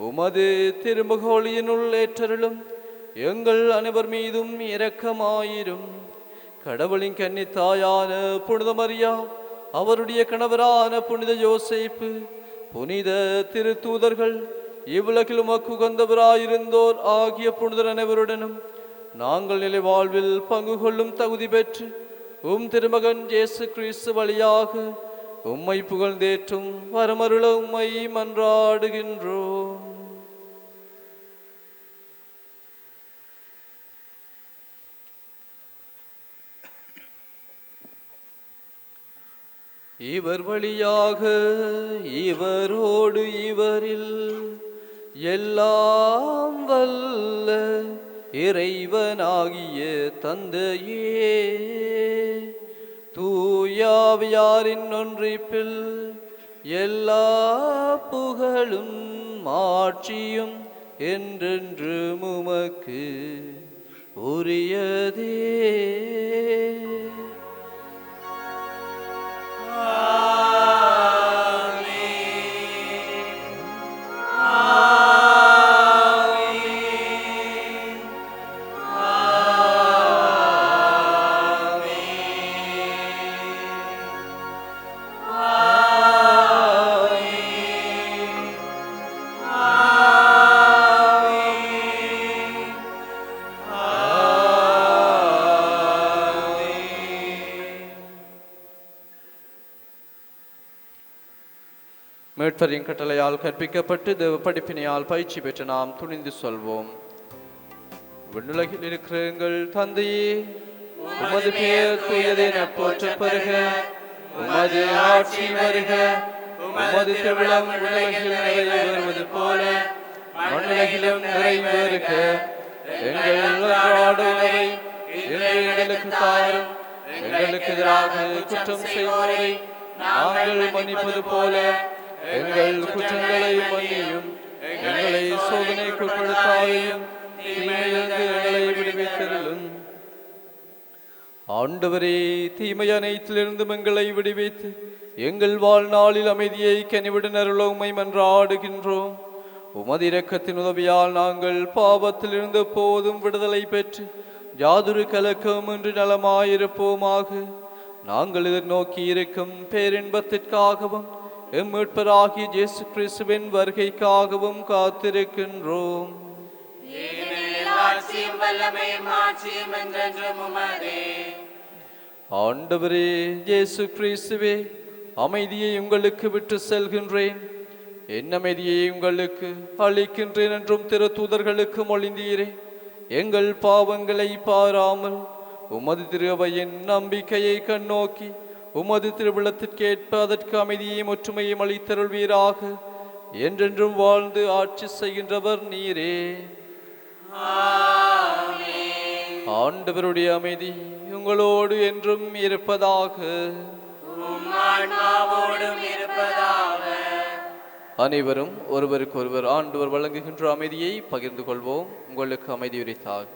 உமது திருமுகொளியினுள் ஏற்றருளும். எங்கள் அனைவர் மீதும் இரக்கமாயிரும். கடவுளின் கன்னித்தாயான புனித மரியா, அவருடைய கணவரான புனித யோசேப்பு, புனித திருத்தூதர்கள் இவ்வுலகில் உமக்கு உகந்தவராயிருந்தோர் ஆகிய புனிதர் அனைவருடனும் நாங்கள் நிலை வாழ்வில் பங்கு கொள்ளும் தகுதி பெற்று திருமகன் இயேசு கிறிஸ்து வழியாக உம்மை புகழ்ந்தேற்றும் வரமருள உம்மை மன்றாடுகின்றோம். இவர் வழியாக இவரோடு இவரில் எல்லாம் வல்ல இறைவனாகிய தந்தையே, தூயாவியாரின் ஒன்றிப்பில் எல்லா புகழும் மாட்சியும் என்றென்று உமக்கு உரியதே. மீட்பரின் கட்டளையால் கற்பிக்கப்பட்டு தேவ படிப்பினையால் பயிற்சி பெற்று நாம் துணிந்து சொல்வோம். விண்ணுலகில் இருக்கிற எங்கள் தந்தையே, உமது பெயர் தூயதென போற்றப் பெறுக. உமது ஆட்சி வருக. உமது திருவிழம் உலகில் நிறைவேறுவது போல மண்ணுலகிலும் நிறைவேறுக. எங்கள் அன்றாட உணவை இன்று எங்களுக்கு தாரும். எங்களுக்கு எதிராக குற்றம் செய்வோரை நாங்கள் மன்னிப்பது போல எங்கள் குற்றங்களை மன்னியும். எங்களை சோதனைக்குட்படுத்தாதையும், தீமையிலிருந்து எங்களை விடுவித்தருளும். ஆண்டவரே, தீமை அனைத்திலிருந்தும் எங்களை விடுவித்து எங்கள் வாழ்நாளில் அமைதியை கனிவுடன் அருள உம்மை மன்றாடுகின்றோம். உமது இரக்கத்தின் உதவியால் நாங்கள் பாவத்திலிருந்து போதும் விடுதலை பெற்று யாதொரு கலக்கமின்றி நலமாயிருப்போமாக. நாங்கள் எதிர்நோக்கி இருக்கும் பேரின்பத்திற்காகவும் எம்மீட்பராகிய இயேசு கிறிஸ்துவின் வருகைக்காகவும் காத்திருக்கின்றோம். ஆண்டவரே இயேசு கிறிஸ்துவே, அமைதியை உங்களுக்கு விட்டு செல்கின்றேன், என் அமைதியை உங்களுக்கு அளிக்கின்றேன் என்றும் திருத்தூதர்களுக்கு மொழிந்தீரே. எங்கள் பாவங்களை பாராமல் உமது திருவையின் நம்பிக்கையை கண்ணோக்கி உமது திருவிழத்திற்கேற்ப அதற்கு அமைதியையும் ஒற்றுமையும் அளித்தருள்வீராக. என்றென்றும் வாழ்ந்து ஆட்சி செய்கின்றவர் நீரே. ஆண்டவருடைய அமைதி உங்களோடு என்றும் இருப்பதாக. அனைவரும் ஒருவருக்கொருவர் ஆண்டவர் வழங்குகின்ற அமைதியை பகிர்ந்து கொள்வோம். உங்களுக்கு அமைதி உரித்தாக.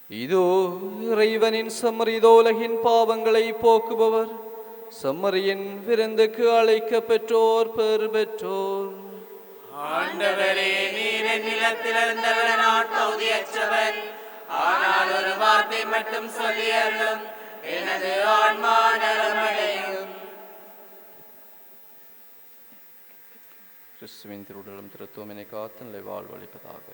இதோ இறைவனின் செம்மறி, உலகின் பாவங்களை போக்குபவர். செம்மறியின் விருந்துக்கு அழைக்க பெற்றோர் பெறு பெற்றோர். ஆண்டவரே, நீர் என் நிலத்தில் இருந்தவர் நான் தகுதியற்றவன். ஆனால் ஒரு வார்த்தை மட்டும் சொல்லி அருளும், எனது ஆன்மா நலமடையும். கிறிஸ்துவின் திருவுடலும் திருத்துவம் என்னை காத்து நிலை வாழ்வளிப்பதாக.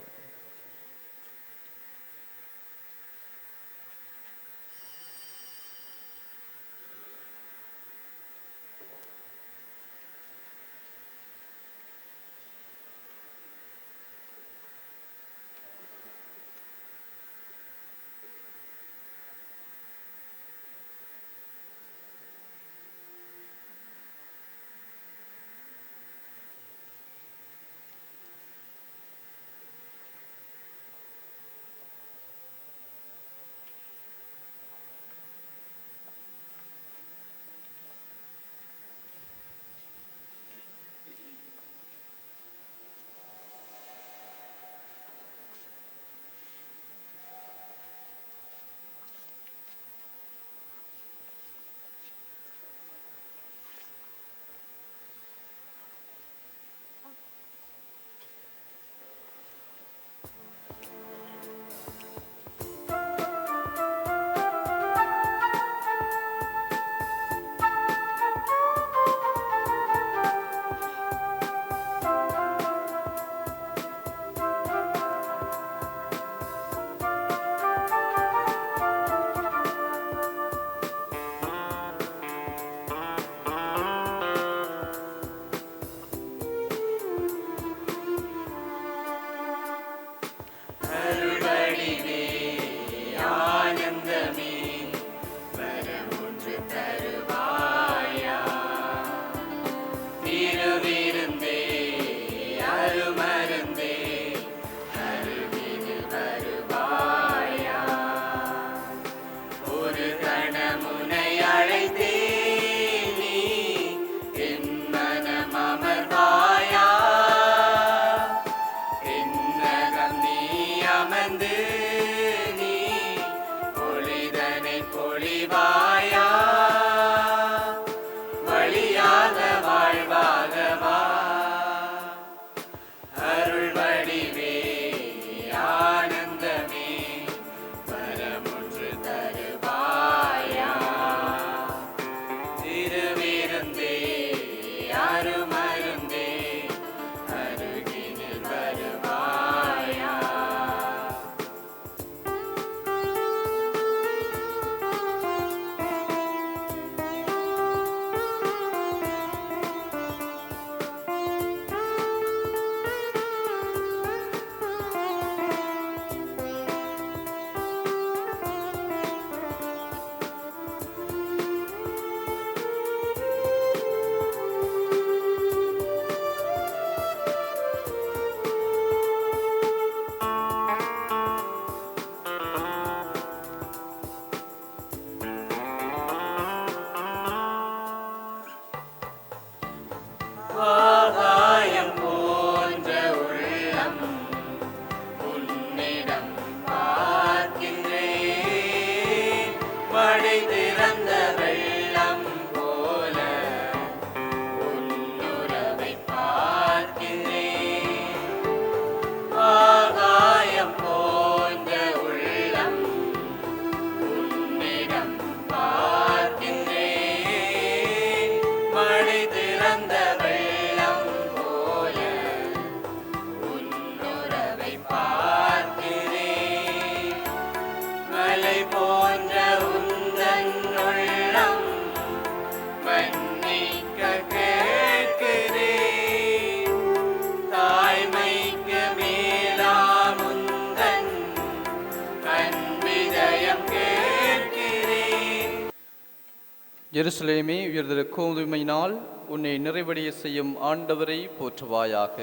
எருசலேமே, உயர்திரு கோதுமையினால் உன்னை நிறைவடைய செய்யும் ஆண்டவரை போற்றுவாயாக.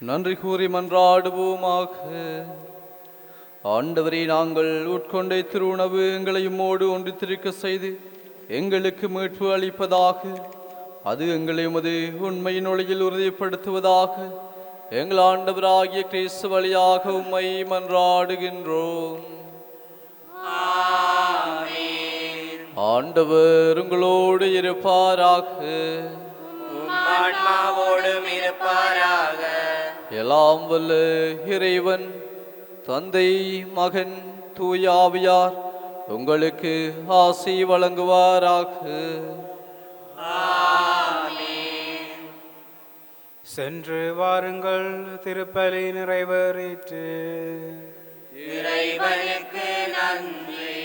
நன்றி கூறி மன்றாடுவோமாக. ஆண்டவரை, நாங்கள் உட்கொண்ட திருவுணவு எங்களையும் மோடு ஒன்றித்திருக்க செய்து எங்களுக்கு மீட்பு அளிப்பதாக. அது எங்களை உமது உண்மையின் ஒளியில் உறுதிப்படுத்துவதாக. எங்கள் ஆண்டவராகிய கிறிஸ்து வழியாக உம்மை மன்றாடுகின்றோம். ஆண்டவர் உங்களோடு இருப்பாராக. ஆன்மாவோடும் இருப்பாராக. எல்லாம் வல்ல இறைவன் தந்தை, மகன், தூய ஆவியார் உங்களுக்கு ஆசி வழங்குவாராக. ஆமென். சென்று வாருங்கள், திருப்பலி நிறைவேறிற்று. இறைவனுக்கு நன்றி.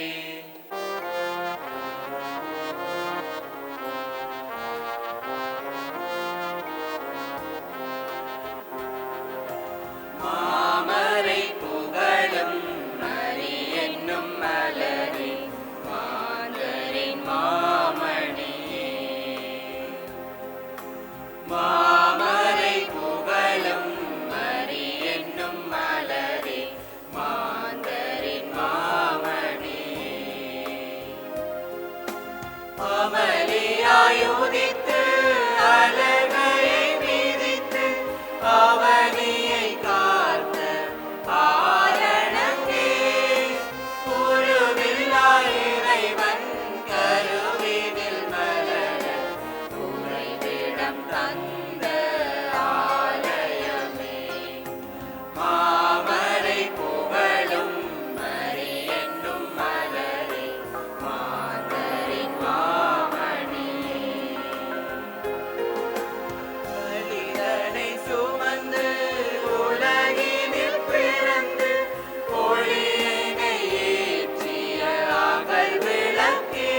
மாமரை புகழும் மரி என்னும் மலரே, மாந்தரின் மாமணியே. மாமரை புகழும் மரி என்னும் மலரே, மாந்தரின் மாமணியே. அமளியாயுதித்து அலகையை மிதித்து அவனியை காத்த ஆரணங்கே, குருவில்லா இறைவன் கருவினில் மலர உறைவிடம் தந்த ஆலயமே. மாமரை புகழும் மரி என்னும் மலரே, மாந்தரின் மாமணியே. மனிதனை சுமந்து உலகினில் பிறந்து ஒளியினை ஏற்றிய அகல் விளக்கே,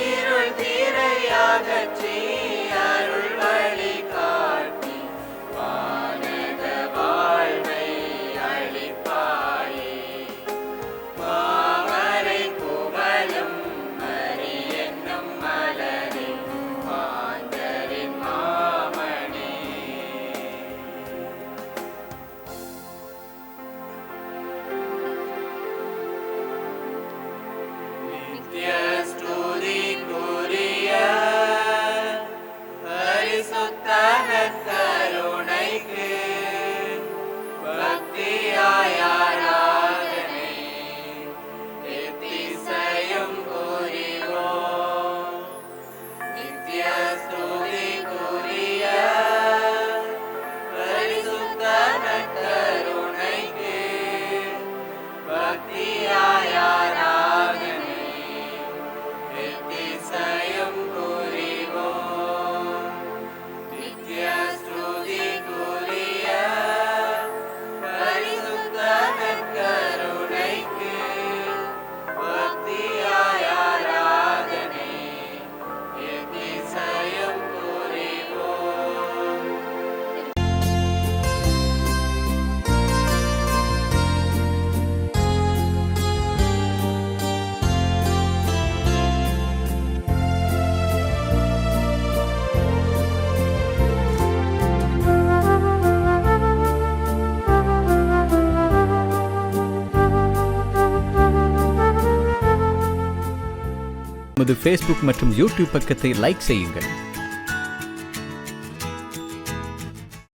இருள் திரையகற்றி அருள் வழி காட்டி வானக வாழ்வை அளிப்பாயே. மாமரை புகழும் மரி என்னும் மலரே, மாந்தரின் மாமணியே. நித்ய ஸ்துதிக்குரிய பரிசுத்த நற்கருணைக்கு பக்தியாய் ஆராதனை எத்திசையும் புரிவோம். நித்ய ஸ்துதிக்குரிய பரிசுத்த நற்கருணைக்கு பக்தியாய் ஆராதனை எத்திசையும் புரிவோம். நித்ய ஸ்துதிக்குரிய பரிசுத்த நற்கருணைக்கு பக்தியாய் ஆராதனை எத்திசையும் புரிவோம். நமது ஃபேஸ்புக் மற்றும் யூடியூப் பக்கத்தை லைக் செய்யுங்கள்.